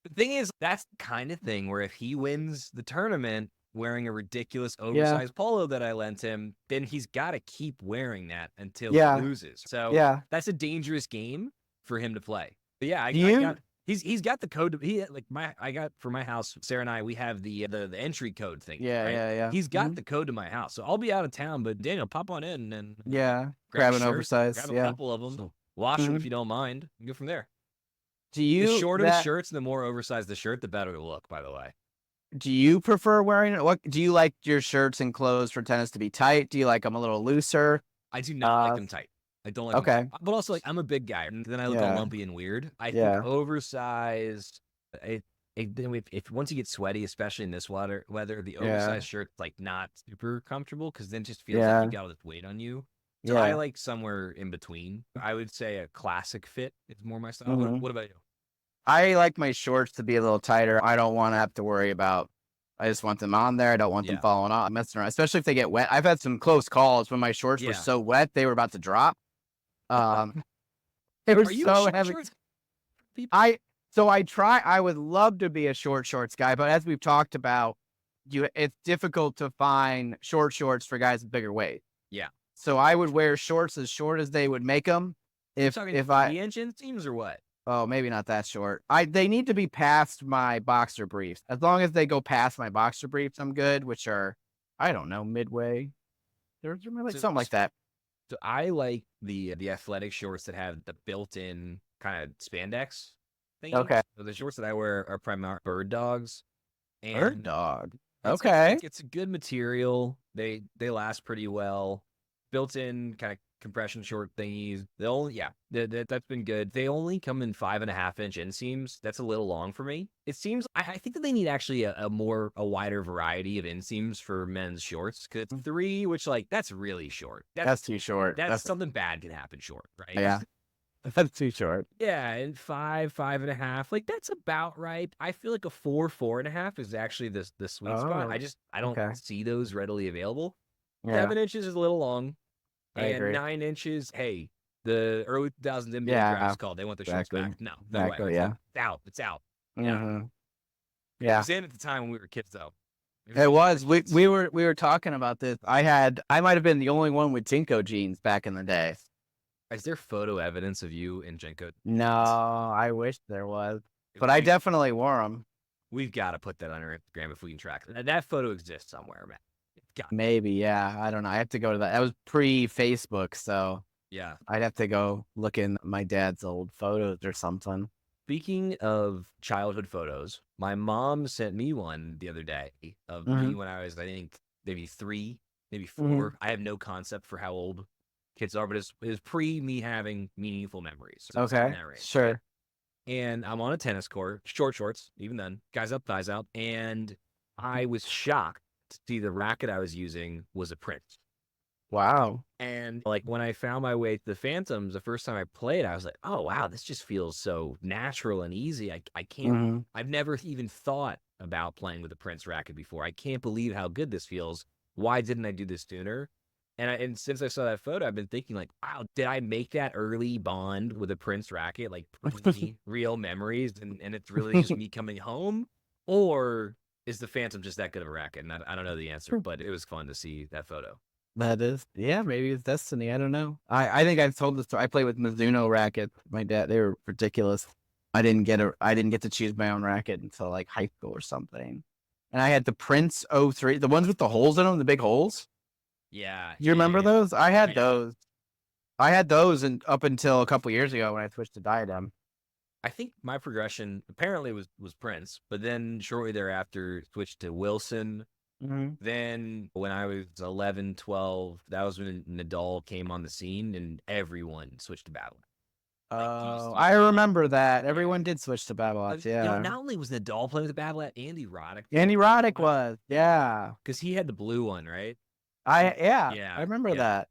The thing is, that's the kind of thing where if he wins the tournament wearing a ridiculous Yeah. oversized polo that I lent him, then he's got to keep wearing that until Yeah. he loses. So Yeah. that's a dangerous game for him to play. But yeah, I Do you? got he's got the code. He like I got for my house. Sarah and I, we have the entry code thing. Yeah. Right? Yeah. He's got the code to my house, so I'll be out of town. But Daniel, pop on in and Yeah. grab Grab a an shirt, oversized. grab a Yeah. couple of them, wash them if you don't mind, and go from there. Do you? The shorter the shirts, the more oversized the shirt, the better it'll look. By the way. Do you prefer wearing it? What do you like your shirts and clothes for tennis to be tight? Do you like them a little looser? I do not like them tight. I don't like them Okay. tight. But also, like, I'm a big guy, and then I look all Yeah. lumpy and weird. I Yeah. think oversized. Then if once you get sweaty, especially in this weather, the Yeah. oversized shirt's like not super comfortable because then it just feels like Yeah. you got all this weight on you. So Yeah. I like somewhere in between. I would say a classic fit is more my style. Mhm. What about you? I like my shorts to be a little tighter. I don't want to have to worry about. I just want them on there. I don't want them Yeah. falling off, messing around, especially if they get wet. I've had some close calls when my shorts were Yeah. so wet they were about to drop. They were Are you a so short heavy. shorts people? I would love to be a short shorts guy, but as we've talked about, it's difficult to find short shorts for guys with bigger weight. Yeah. So I would wear shorts as short as they would make them. If talking if I 3-inch inseams or what? Oh, maybe not that short. They need to be past my boxer briefs. As long as they go past my boxer briefs, I'm good, which are, I don't know, midway. They're like something like that. So I like the athletic shorts that have the built-in kind of spandex thing. Okay. So the shorts that I wear are primarily bird dogs. Bird dog. It's Okay. it's a good material. They last pretty well. Built-in kind of compression short thingies. That's been good. They only come in 5.5-inch inseams. That's a little long for me. It seems I think that they need actually a wider variety of inseams for men's shorts because it's 3, which like that's really short. That's too short. That's something bad can happen short, right? Yeah. That's too short. Yeah, and 5.5, like that's about right. I feel like a 4.5 is actually the sweet spot. Oh, I don't see those readily available. Yeah. 7 inches is a little long. I And agree. 9 inches, hey, the early 2000s NBA draft's called. They want their shorts Exactly. back. No Exactly, way. yeah. It's out. Mhm. It Yeah. was in at the time when we were kids, though. It was. We were talking about this. I might have been the only one with Jinko jeans back in the day. Is there photo evidence of you in Jenko? No, I wish there was, but I definitely wore them. We've got to put that on our Instagram if we can track it. That photo exists somewhere, man. Maybe, yeah. I don't know. I have to go to that. That was pre-Facebook, so yeah, I'd have to go look in my dad's old photos or something. Speaking of childhood photos, my mom sent me one the other day of me when I was, I think, maybe 3, maybe 4. I have no concept for how old kids are, but it was pre me having meaningful memories. So okay, sure. And I'm on a tennis court, short shorts, even then, guys up, thighs out, and I was shocked to see the racket I was using was a Prince. Wow. And like when I found my way to the Phantoms, the first time I played, I was like, oh, wow, this just feels so natural and easy. I can't, I've never even thought about playing with a Prince racket before. I can't believe how good this feels. Why didn't I do this sooner? And since I saw that photo, I've been thinking like, wow, did I make that early bond with a Prince racket? Like real memories and it's really just me coming home? Or is the Phantom just that good of a racket? And I don't know the answer, but it was fun to see that photo. That is, yeah, maybe it's destiny. I don't know. I think I've told this story. I played with Mizuno rackets. My dad, they were ridiculous. I didn't get to choose my own racket until like high school or something. And I had the Prince 03, the ones with the holes in them, the big holes. Yeah. You remember those? I had those. I had those up until a couple years ago when I switched to Diadem. I think my progression apparently was Prince, but then shortly thereafter switched to Wilson. Then when I was 11, 12, that was when Nadal came on the scene and everyone switched to Babolat. Oh, I remember that. Everyone did switch to Babolat, yeah. You know, not only was Nadal playing with the Babolat, Andy Roddick. Andy Roddick was, yeah. Because he had the blue one, right? I remember that.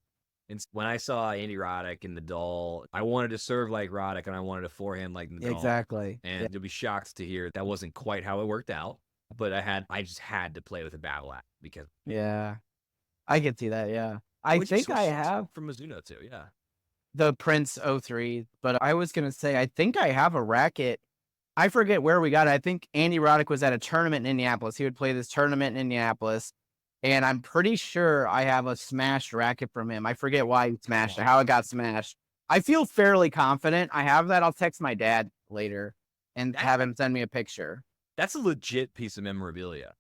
And when I saw Andy Roddick and Nadal, I wanted to serve like Roddick and I wanted to forehand like Nadal. Exactly. And you'll be shocked to hear that wasn't quite how it worked out. But I just had to play with a Babolat because I can see that. Yeah, I think I have from Mizuno too. Yeah, the Prince 03. But I was gonna say I think I have a racket. I forget where we got it. I think Andy Roddick was at a tournament in Indianapolis. He would play this tournament in Indianapolis, and I'm pretty sure I have a smashed racket from him. I forget why he smashed it, how it got smashed. I feel fairly confident I have that. I'll text my dad later and have him send me a picture. That's a legit piece of memorabilia.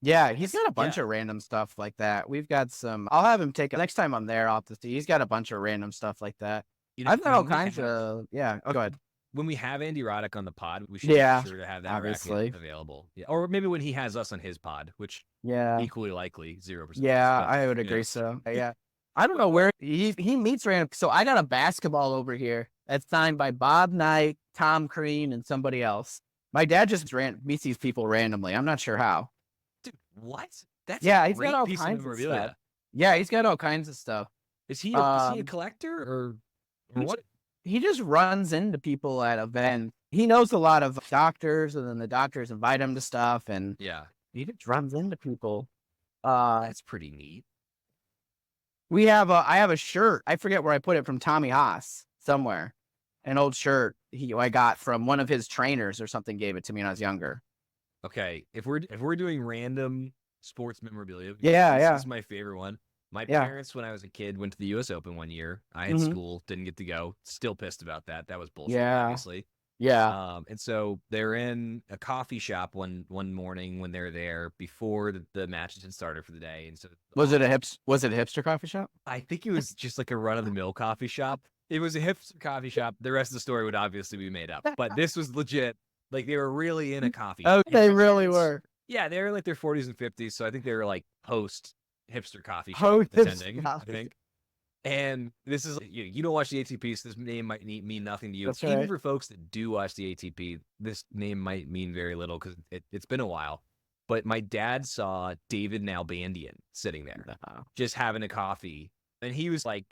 Yeah, he's got a bunch of random stuff like that. We've got some. I'll have him take it next time I'm there. I'll have to see. He's got a bunch of random stuff like that. I've got all kinds of. Yeah. Oh, go ahead. When we have Andy Roddick on the pod, we should make sure to have that racket available. Yeah, or maybe when he has us on his pod, which equally likely 0%. Yeah, I would agree. So yeah, I don't know where he meets random. So I got a basketball over here that's signed by Bob Knight, Tom Crean, and somebody else. My dad just meets these people randomly. I'm not sure how. Dude, what? That's he's got all kinds of stuff. Yeah, he's got all kinds of stuff. Is he a collector or what? He just runs into people at events. He knows a lot of doctors, and then the doctors invite him to stuff, and he just runs into people. That's pretty neat. I have a shirt. I forget where I put it from Tommy Haas somewhere. An old shirt I got from one of his trainers or something. Gave it to me when I was younger. Okay, if we're doing random sports memorabilia, this is my favorite one. My parents, when I was a kid, went to the U.S. Open one year. I had school, didn't get to go. Still pissed about that. That was bullshit, obviously. Yeah. And so they're in a coffee shop one morning when they're there before the matches had started for the day. And so was it a hipster coffee shop? I think it was just like a run of the mill coffee shop. It was a hipster coffee shop. The rest of the story would obviously be made up, but this was legit. Like they were really in a coffee shop. Oh, they really were. Yeah, they were like their 40s and 50s. So I think they were like post hipster coffee shop attending, I think. And this is, you don't watch the ATP, so this name might mean nothing to you. That's Even right. for folks that do watch the ATP, this name might mean very little because it's been a while. But my dad saw David Nalbandian sitting there, just having a coffee. And he was like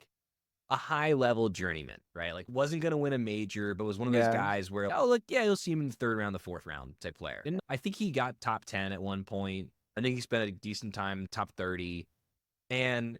a high-level journeyman, right? Like wasn't going to win a major, but was one of those guys where, you'll see him in the third round, the fourth round type player. And I think he got top 10 at one point. I think he spent a decent time top 30. And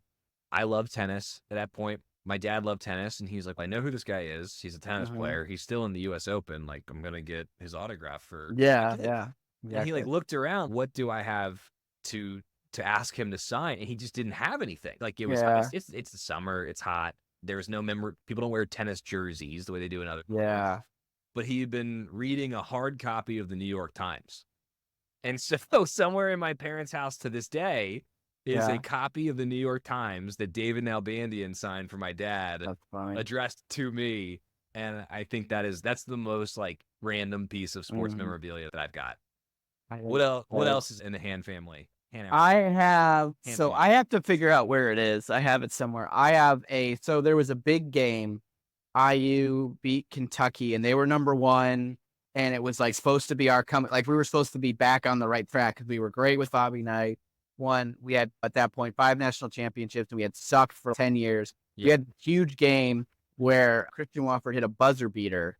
I love tennis at that point. My dad loved tennis, and he's like, I know who this guy is. He's a tennis player. He's still in the U.S. Open. Like, I'm going to get his autograph for... Yeah. And he like looked around. What do I have to ask him to sign? And he just didn't have anything. Like, it was it's the summer. It's hot. There's no people don't wear tennis jerseys the way they do in other sports. But he had been reading a hard copy of the New York Times. And so somewhere in my parents' house to this day is a copy of the New York Times that David Nalbandian signed for my dad, addressed to me. And I think that's the most like random piece of sports memorabilia that I've got. What else is in the Han family? I have to figure out where it is. I have it somewhere. So there was a big game. IU beat Kentucky, and they were number 1. And it was like supposed to be we were supposed to be back on the right track because we were great with Bobby Knight. We had at that point 5 national championships, and we had sucked for 10 years. We had a huge game where Christian Wofford hit a buzzer beater,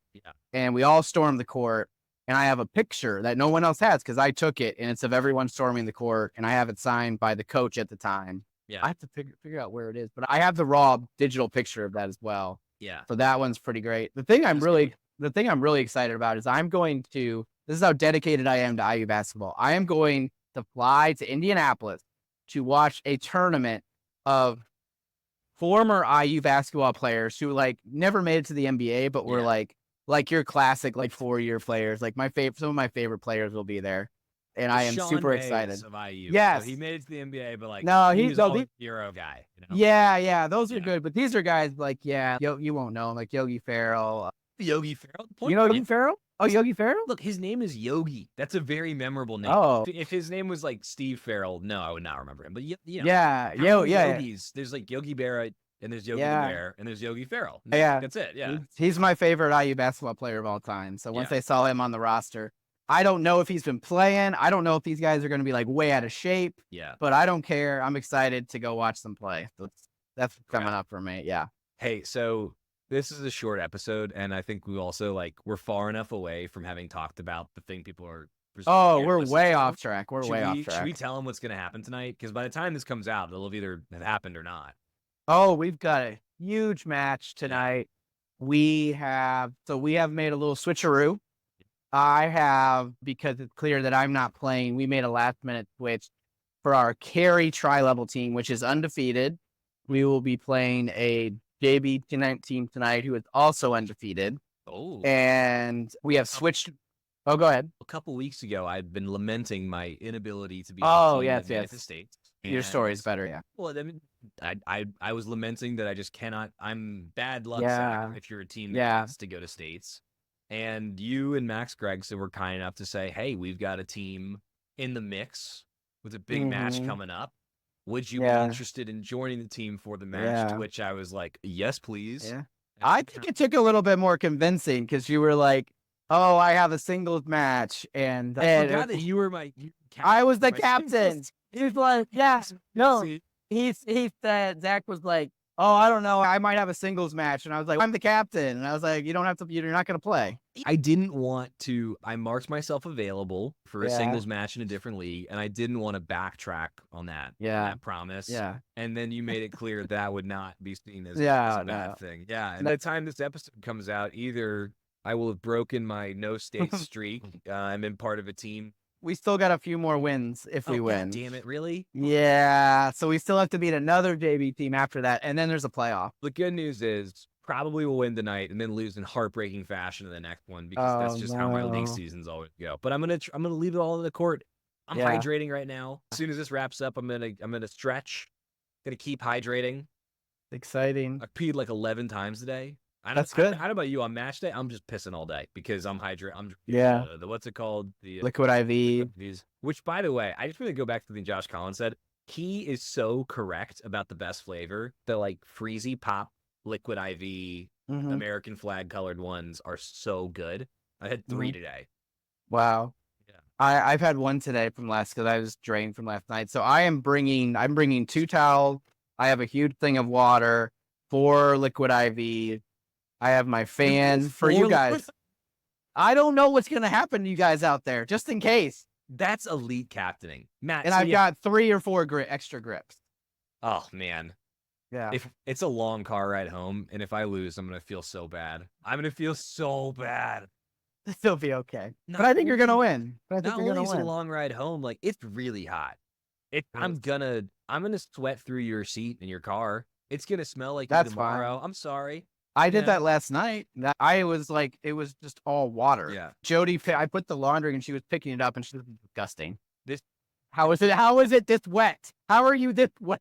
and we all stormed the court. And I have a picture that no one else has because I took it, and it's of everyone storming the court, and I have it signed by the coach at the time. Yeah, I have to figure out where it is, but I have the raw digital picture of that as well. Yeah, so that one's pretty great. The thing I'm really excited about is this is how dedicated I am to IU basketball. I am going to fly to Indianapolis to watch a tournament of former IU basketball players who like never made it to the NBA, but were like your classic like 4-year players. Like some of my favorite players will be there, and I am super excited. Of IU. Yes, so he made it to the NBA, but like he's a Euro guy. You know? Yeah, those are good. But these are guys like you won't know him, like Yogi Ferrell. Yogi Ferrell, you know Yogi Ferrell? Oh, Yogi Ferrell? Look, his name is Yogi. That's a very memorable name. Oh, if his name was like Steve Farrell, no, I would not remember him. But Yogis. There's like Yogi Berra, and there's Yogi Bear, and there's Yogi Ferrell. Yeah, that's it. Yeah, he's my favorite IU basketball player of all time. So once I saw him on the roster, I don't know if he's been playing. I don't know if these guys are going to be like way out of shape. Yeah, but I don't care. I'm excited to go watch them play. That's coming up for me. Yeah. Hey, so this is a short episode, and I think we also we're far enough away from having talked about the thing people are. We're way off track. Should we tell them what's going to happen tonight? Because by the time this comes out, it'll either have happened or not. Oh, we've got a huge match tonight. We have made a little switcheroo. I have, because it's clear that I'm not playing, we made a last minute switch for our Cary tri-level team, which is undefeated. We will be playing a JB team tonight who is also undefeated. Oh, And we have switched. Oh, go ahead. a couple weeks ago, I'd been lamenting my inability to be on Oh, a team yes, that made it yes. to states. Your story is And better, yeah. well, I mean, I was lamenting that I just cannot. I'm bad luck Yeah. if you're a team that Yeah. gets to go to states. And you and Max Gregson were kind enough to say, "Hey, we've got a team in the mix with a big match Mhm. coming up. Would you be Yeah. interested in joining the team for the match?" To Yeah. which I was like, "Yes, please." Yeah. And I think it took a little bit more convincing because you were like, "Oh, I have a singles match," and I forgot that you were my I was the my captain. singles He's like, "Yeah, no." team. He said, Zach was like, "Oh, I don't know. I might have a singles match," and I was like, "I'm the captain," and I was like, "You don't have to. You're not going to play." I didn't want to. I marked myself available for a Yeah. singles match in a different league, and I didn't want to backtrack on that promise. Yeah. And then you made it clear that would not be seen as Yeah. a bad No. thing. Yeah. And by the time this episode comes out, either I will have broken my no state streak. I'm in part of a team. We still got a few more wins if we win. God damn it! Really? Yeah. So we still have to beat another JV team after that, and then there's a playoff. The good news is probably will win tonight and then lose in heartbreaking fashion in the next one because that's just how my league seasons always go. But I'm gonna leave it all in the court. I'm hydrating right now. As soon as this wraps up, I'm gonna stretch. Gonna keep hydrating. Exciting. I peed like 11 times a day. That's good. I don't know about you on match day. I'm just pissing all day because I'm hydrating. The what's it called? The Liquid IV. Which, by the way, I just want to go back to something Josh Collins said. He is so correct about the best flavor. The like Freezy Pop Liquid IV American flag colored ones are so good. I had 3 today. Wow. Yeah. I've had one today from because I was drained from last night. So I'm bringing 2 towels. I have a huge thing of water, 4 liquid IV. I have my fan for you guys. I don't know what's going to happen to you guys out there, just in case. That's elite captaining. Matt, and I've got 3 or 4 extra grips. Oh, man. Yeah. If it's a long car ride home, and if I lose, I'm going to feel so bad. I'm going to feel so bad. It'll be okay. But I think you're going to win. Not only is it a long ride home, like it's really hot. I'm gonna sweat through your seat in your car. It's gonna smell like you tomorrow. I'm sorry. I did that last night. I was like, it was just all water. Yeah. Jody, I put the laundry and she was picking it up and she was disgusting. How is it this wet? How are you this wet?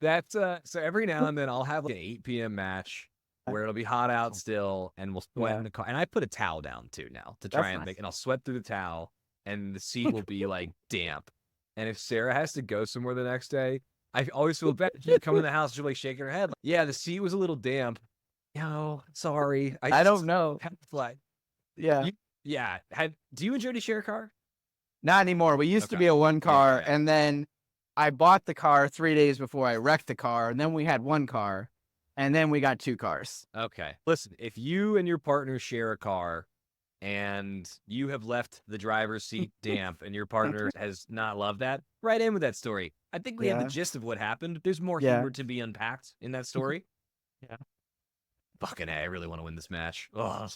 That's so every now and then I'll have like an 8 p.m. match where it'll be hot out still and we'll sweat in the car. And I put a towel down too now to try and and I'll sweat through the towel and the seat will be like damp. And if Sarah has to go somewhere the next day, I always feel bad. She'll come in the house, she'll like shaking her head. Like, yeah, the seat was a little damp. No, sorry. I don't know. Yeah. Do you and Jody share a car? Not anymore. We used to be a 1 car, and then I bought the car 3 days before I wrecked the car, and then we had 1 car, and then we got 2 cars. Okay. Listen, if you and your partner share a car and you have left the driver's seat damp and your partner has not loved that, right in with that story. I think we have the gist of what happened. There's more humor to be unpacked in that story. Yeah. Fucking A, I really want to win this match. Ugh.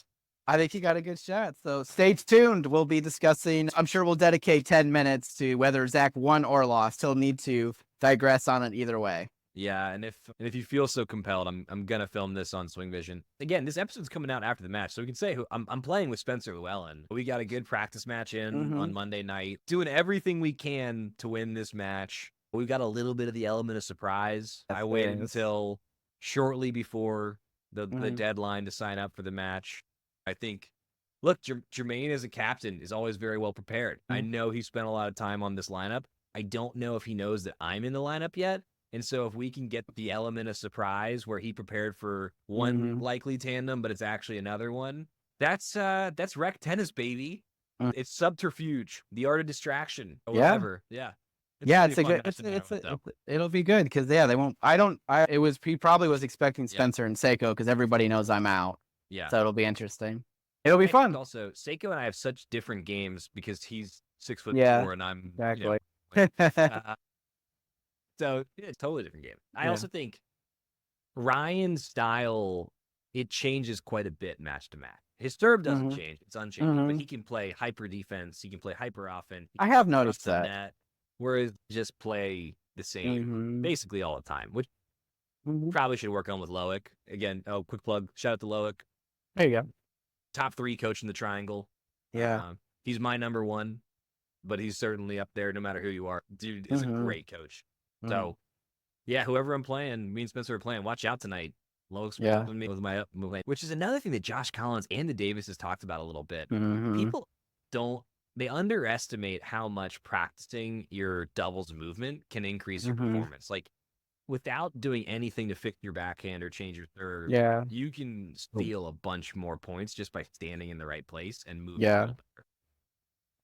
I think you got a good shot. So stay tuned. We'll be discussing, I'm sure we'll dedicate 10 minutes to whether Zach won or lost. He'll need to digress on it either way. Yeah, and if you feel so compelled, I'm gonna film this on Swing Vision. Again, this episode's coming out after the match, so we can say I'm playing with Spencer Llewellyn. We got a good practice match in on Monday night, doing everything we can to win this match. We've got a little bit of the element of surprise. I waited until shortly before the deadline to sign up for the match. I think, look, Jermaine as a captain is always very well prepared. I know he spent a lot of time on this lineup. I don't know if he knows that I'm in the lineup yet. And so if we can get the element of surprise where he prepared for one likely tandem, but it's actually another one, that's rec tennis, baby. It's subterfuge, the art of distraction, or whatever. Yeah. It's a good. It'll be good because they won't. He probably was expecting Spencer and Seiko because everybody knows I'm out. Yeah. So it'll be interesting. It'll be fun. Also, Seiko and I have such different games because he's 6'4" and I'm exactly. So it's a totally different game. I also think Ryan's style, it changes quite a bit match to match. His serve doesn't Mhm. change; it's unchanged. But Mhm. he can play hyper defense. He can play hyper often. He I can have cross noticed the that. net, whereas just play the same Mhm. basically all the time, which Mhm. probably should work on with Loic. Again, quick plug, shout out to Loic, There you go. top 3 coach in the triangle. Yeah. He's my number 1, but he's certainly up there no matter who you are. Dude is a Mhm. great coach. Mhm. So, yeah, whoever I'm playing, me and Spencer are playing, watch out tonight. Loic's Yeah. with me with my which is another thing that Josh Collins and the Davises talked about a little bit. Mhm. People don't they underestimate how much practicing your doubles movement can increase your Mhm. performance. Like, without doing anything to fix your backhand or change your serve, Yeah. you can steal a bunch more points just by standing in the right place and moving a Yeah. little better.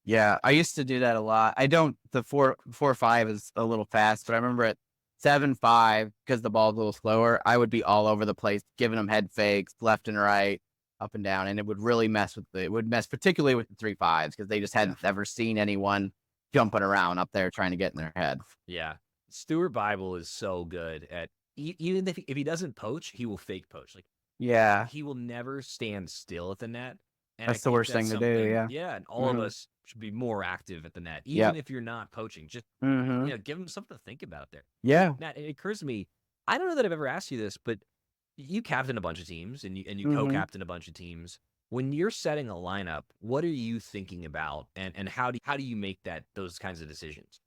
Yeah. I used to do that a lot. I don't. The 4-4-5 is a little fast, but I remember at 7-5 because the ball's a little slower. I would be all over the place, giving them head fakes left and right, up and down, and it would really mess with it would mess particularly with the 3-5s because they just hadn't ever seen anyone jumping around up there trying to get in their head. Yeah. Stuart Bible is so good at even if he doesn't poach, he will fake poach. Like, Yeah. he will never stand still at the net. And I That's the think worst that's thing to do. something, Yeah. yeah, and all of Mhm. us should be more active at the net, even Yep. if you're not poaching. Just, Mhm. give them something to think about there. Yeah. Matt, it occurs to me, I don't know that I've ever asked you this, but you captain a bunch of teams and you Mhm. co-captain a bunch of teams. When you're setting a lineup, what are you thinking about, and how do you make those kinds of decisions?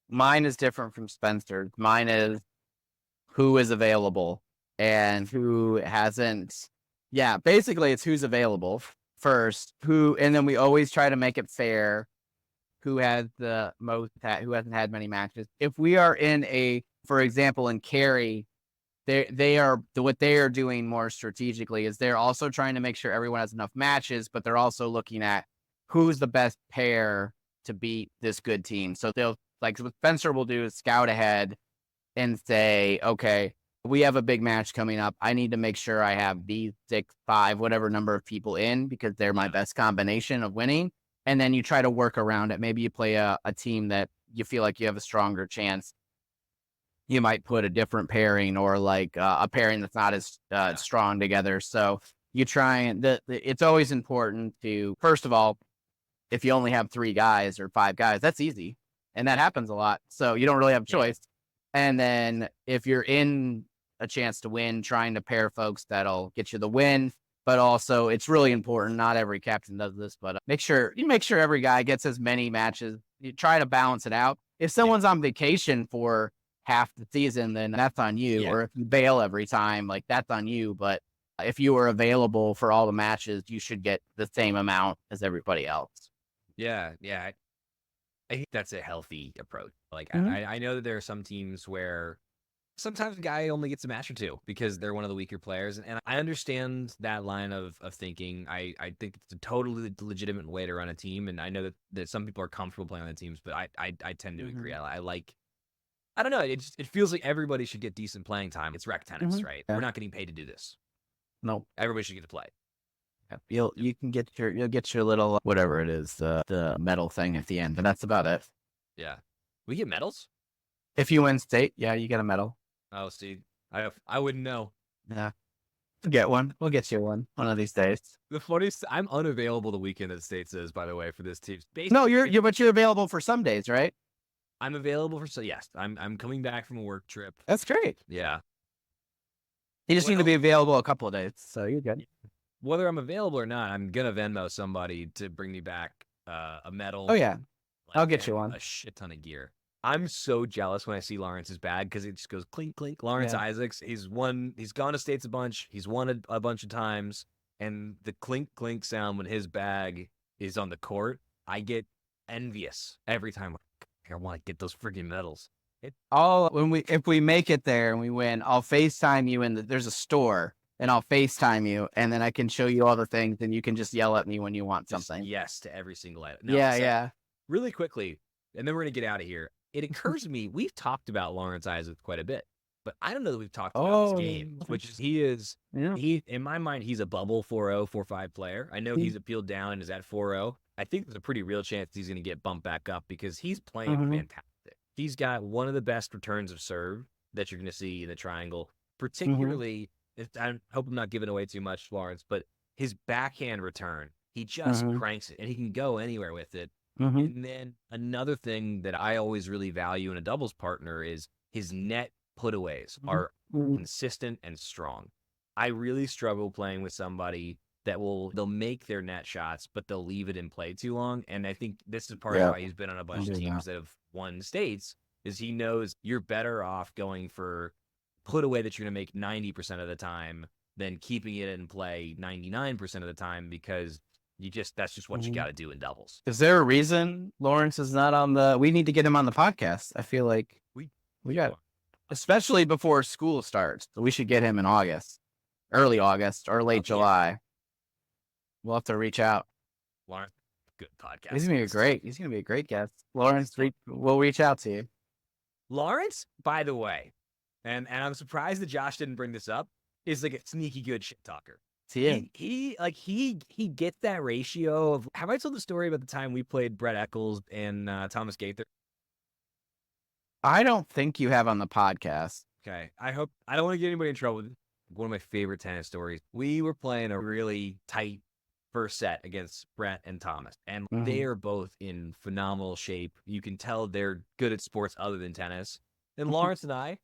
Mine is different from Spencer's. Mine is who is available and who hasn't. Yeah, basically it's who's available first, and then we always try to make it fair. Who has the most? Who hasn't had many matches? If we are for example, in Cary, they are what they are doing more strategically is they're also trying to make sure everyone has enough matches, but they're also looking at who's the best pair to beat this good team. So they'll like what Spencer will do is scout ahead and say, okay, we have a big match coming up. I need to make sure I have these 6, 5, whatever number of people in because they're my best combination of winning. And then you try to work around it. Maybe you play a team that you feel like you have a stronger chance. You might put a different pairing or like a pairing that's not as strong together. So you try it's always important to, first of all, if you only have 3 guys or 5 guys, that's easy. And that happens a lot. So you don't really have a Yeah. choice. And then if you're in a chance to win, trying to pair folks that'll get you the win. But also it's really important. Not every captain does this, but make sure every guy gets as many matches. You try to balance it out. If someone's on vacation for half the season, then that's on you. Yeah. Or if you bail every time, like that's on you. But if you are available for all the matches, you should get the same amount as everybody else. Yeah, yeah. I think that's a healthy approach. Like, Mhm. I know that there are some teams where sometimes a guy only gets a match or two because they're one of the weaker players, and I understand that line of thinking. I think it's a totally legitimate way to run a team, and I know that some people are comfortable playing on the teams, but I tend to agree. Mhm. I like. I don't know. It feels like everybody should get decent playing time. It's rec tennis, Mhm. right? We're Yeah. not getting paid to do this. No. Everybody should get to play. You can get you'll get your little whatever it is, the medal thing at the end, but that's about it. Yeah, we get medals. If you win state, yeah, you get a medal. Oh, see, I wouldn't know. Yeah. Get one. We'll get you one of these days. The funniest, I'm unavailable the weekend that States is, by the way, for this team. No, but you're available for some days, right? I'm available for yes. I'm coming back from a work trip. That's great. Yeah. You just need to Well, be available a couple of days, so you're good. whether I'm available or not, I'm gonna Venmo somebody to bring me back a medal. Oh yeah, like, I'll get you and one. a shit ton of gear. I'm so jealous when I see Lawrence's bag because it just goes clink clink. Lawrence Yeah. Isaacs, he's gone to States a bunch. He's won a bunch of times, and the clink clink sound when his bag is on the court, I get envious every time. I want to get those freaking medals. If we make it there and we win, I'll FaceTime you there's a store and I'll FaceTime you and then I can show you all the things and you can just yell at me when you want Just something. yes to every single item. No, Yeah, so, yeah. really quickly, and then we're gonna get out of here. It occurs to me we've talked about Lawrence Isaac quite a bit, but I don't know that we've talked about his game, which is Yeah. he in my mind he's a bubble 4-0, 4-5 player. I know Mhm. he's appealed down and is at 4-0. I think there's a pretty real chance he's gonna get bumped back up because he's playing Mhm. fantastic. He's got one of the best returns of serve that you're gonna see in the triangle, Mhm. particularly. I hope I'm not giving away too much, Lawrence, but his backhand return, he just cranks it, and he can go anywhere with it. And then another thing that I always really value in a doubles partner is his net putaways are consistent and strong. I really struggle playing with somebody that they'll make their net shots, but they'll leave it in play too long. And I think this is part of why he's been on a bunch of teams that have won states, is he knows you're better off going for put away that you're going to make 90% of the time than keeping it in play 99% of the time, because that's just what you got to do in doubles. Is there a reason Lawrence is not on we need to get him on the podcast? I feel like we got, especially before school starts. So we should get him in August, early August or late July. Yeah. We'll have to reach out. Lawrence, good podcast. He's gonna be a great guest. Lawrence, we'll reach out to you. Lawrence, by the way, and I'm surprised that Josh didn't bring this up, is like a sneaky good shit talker. He gets that ratio of. Have I told the story about the time we played Brett Eccles and Thomas Gaither? I don't think you have on the podcast. Okay, I don't want to get anybody in trouble. One of my favorite tennis stories. We were playing a really tight first set against Brett and Thomas, and they are both in phenomenal shape. You can tell they're good at sports other than tennis. And Lawrence and I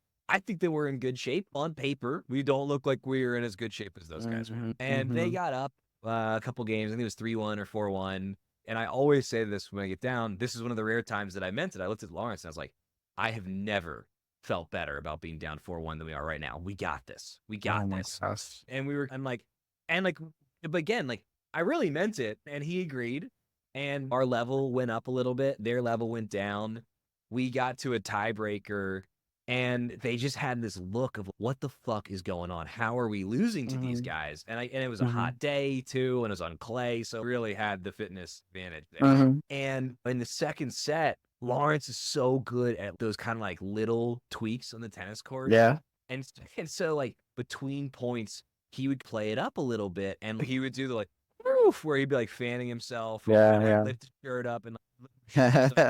think that we're in good shape on paper. We don't look like we're in as good shape as those guys were. And they got up a couple games. I think it was 3-1 or 4-1. And I always say this when I get down. This is one of the rare times that I meant it. I looked at Lawrence and I was like, I have never felt better about being down 4-1 than we are right now. We got this. We got this. Gosh. And but again, like, I really meant it. And he agreed. And our level went up a little bit. Their level went down. We got to a tiebreaker. And they just had this look of, what the fuck is going on? How are we losing to these guys? And it was a hot day too, and it was on clay, so really had the fitness advantage there. And in the second set, Lawrence is so good at those kind of like little tweaks on the tennis court. Yeah. And so like between points, he would play it up a little bit, and he would do the like woof, where he'd be like fanning himself, lift his shirt up and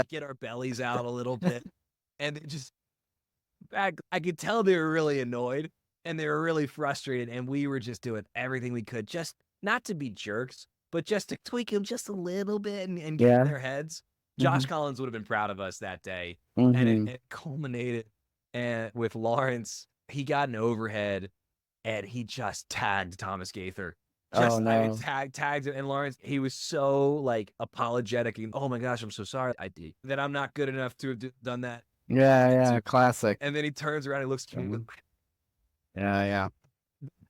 get our bellies out a little bit, and it just. I could tell they were really annoyed and they were really frustrated, and we were just doing everything we could, just not to be jerks, but just to tweak them just a little bit and get in their heads. Josh Collins would have been proud of us that day, and it culminated with Lawrence. He got an overhead, and he just tagged Thomas Gaither. Tagged him, and Lawrence, he was so like apologetic, and oh my gosh, I'm so sorry that I'm not good enough to have done that. Yeah, classic. And then he turns around and looks at me. Yeah.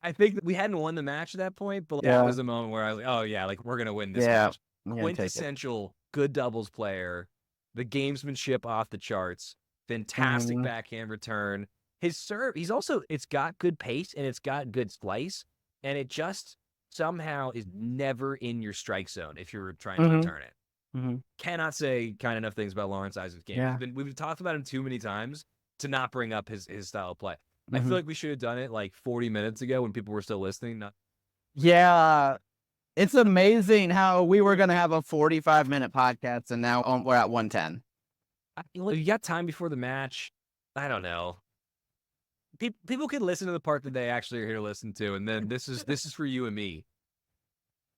I think we hadn't won the match at that point, but that was a moment where I was like, oh yeah, like we're gonna win this match. Quintessential good doubles player, the gamesmanship off the charts, fantastic backhand return. His serve, it's got good pace and it's got good slice, and it just somehow is never in your strike zone if you're trying to return it. Cannot say kind enough things about Lawrence Isaac's game. Yeah. We've talked about him too many times to not bring up his style of play. I feel like we should have done it like 40 minutes ago when people were still listening. Yeah. It's amazing how we were going to have a 45-minute podcast, and now we're at 110. You got time before the match. I don't know. People can listen to the part that they actually are here to listen to, and then this is for you and me.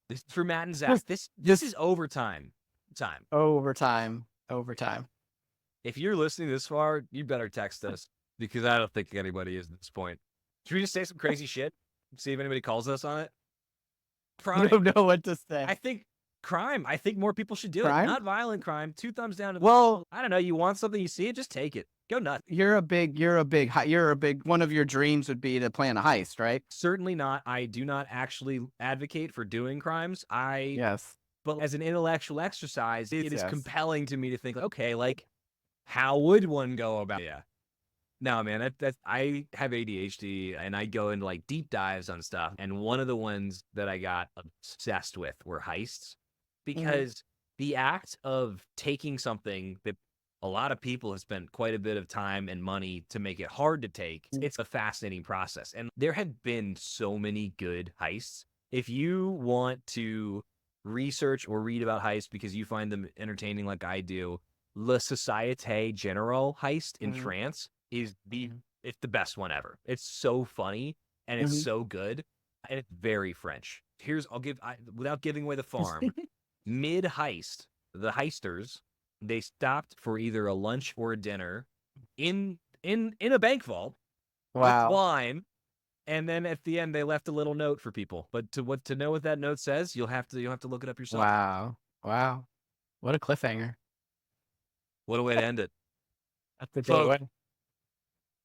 This is for Matt and Zach. This is overtime. Overtime. If you're listening this far, you better text us, because I don't think anybody is at this point. Should we just say some crazy shit? See if anybody calls us on it? Crime. I don't know what to say. I think crime. I think more people should do it. Not violent crime. 2 thumbs down. I don't know. You want something, you see it, just take it. Go nuts. You're a big, one of your dreams would be to plan a heist, right? Certainly not. I do not actually advocate for doing crimes. Yes. But as an intellectual exercise, it is compelling to me to think, okay, like, how would one go about it? Yeah. No, man, I have ADHD, and I go into like deep dives on stuff. And one of the ones that I got obsessed with were heists, because the act of taking something that a lot of people have spent quite a bit of time and money to make it hard to take, it's a fascinating process. And there have been so many good heists. If you want to research or read about heists because you find them entertaining like I do, Le Société Générale heist in France is it's the best one ever. It's so funny and it's so good, and it's very French. without giving away the farm, mid heist, the heisters, they stopped for either a lunch or a dinner in a bank vault with Wow. wine, and then at the end they left a little note for people. But to know what that note says, you'll have to look it up yourself. Wow. What a cliffhanger. What a way to end it. That's a great Folks, way.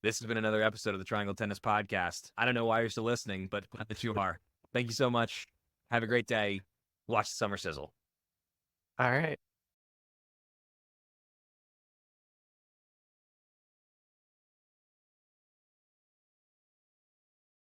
this has been another episode of the Triangle Tennis Podcast. I don't know why you're still listening, but glad that you are. Thank you so much. Have a great day. Watch the Summer Sizzle. All right.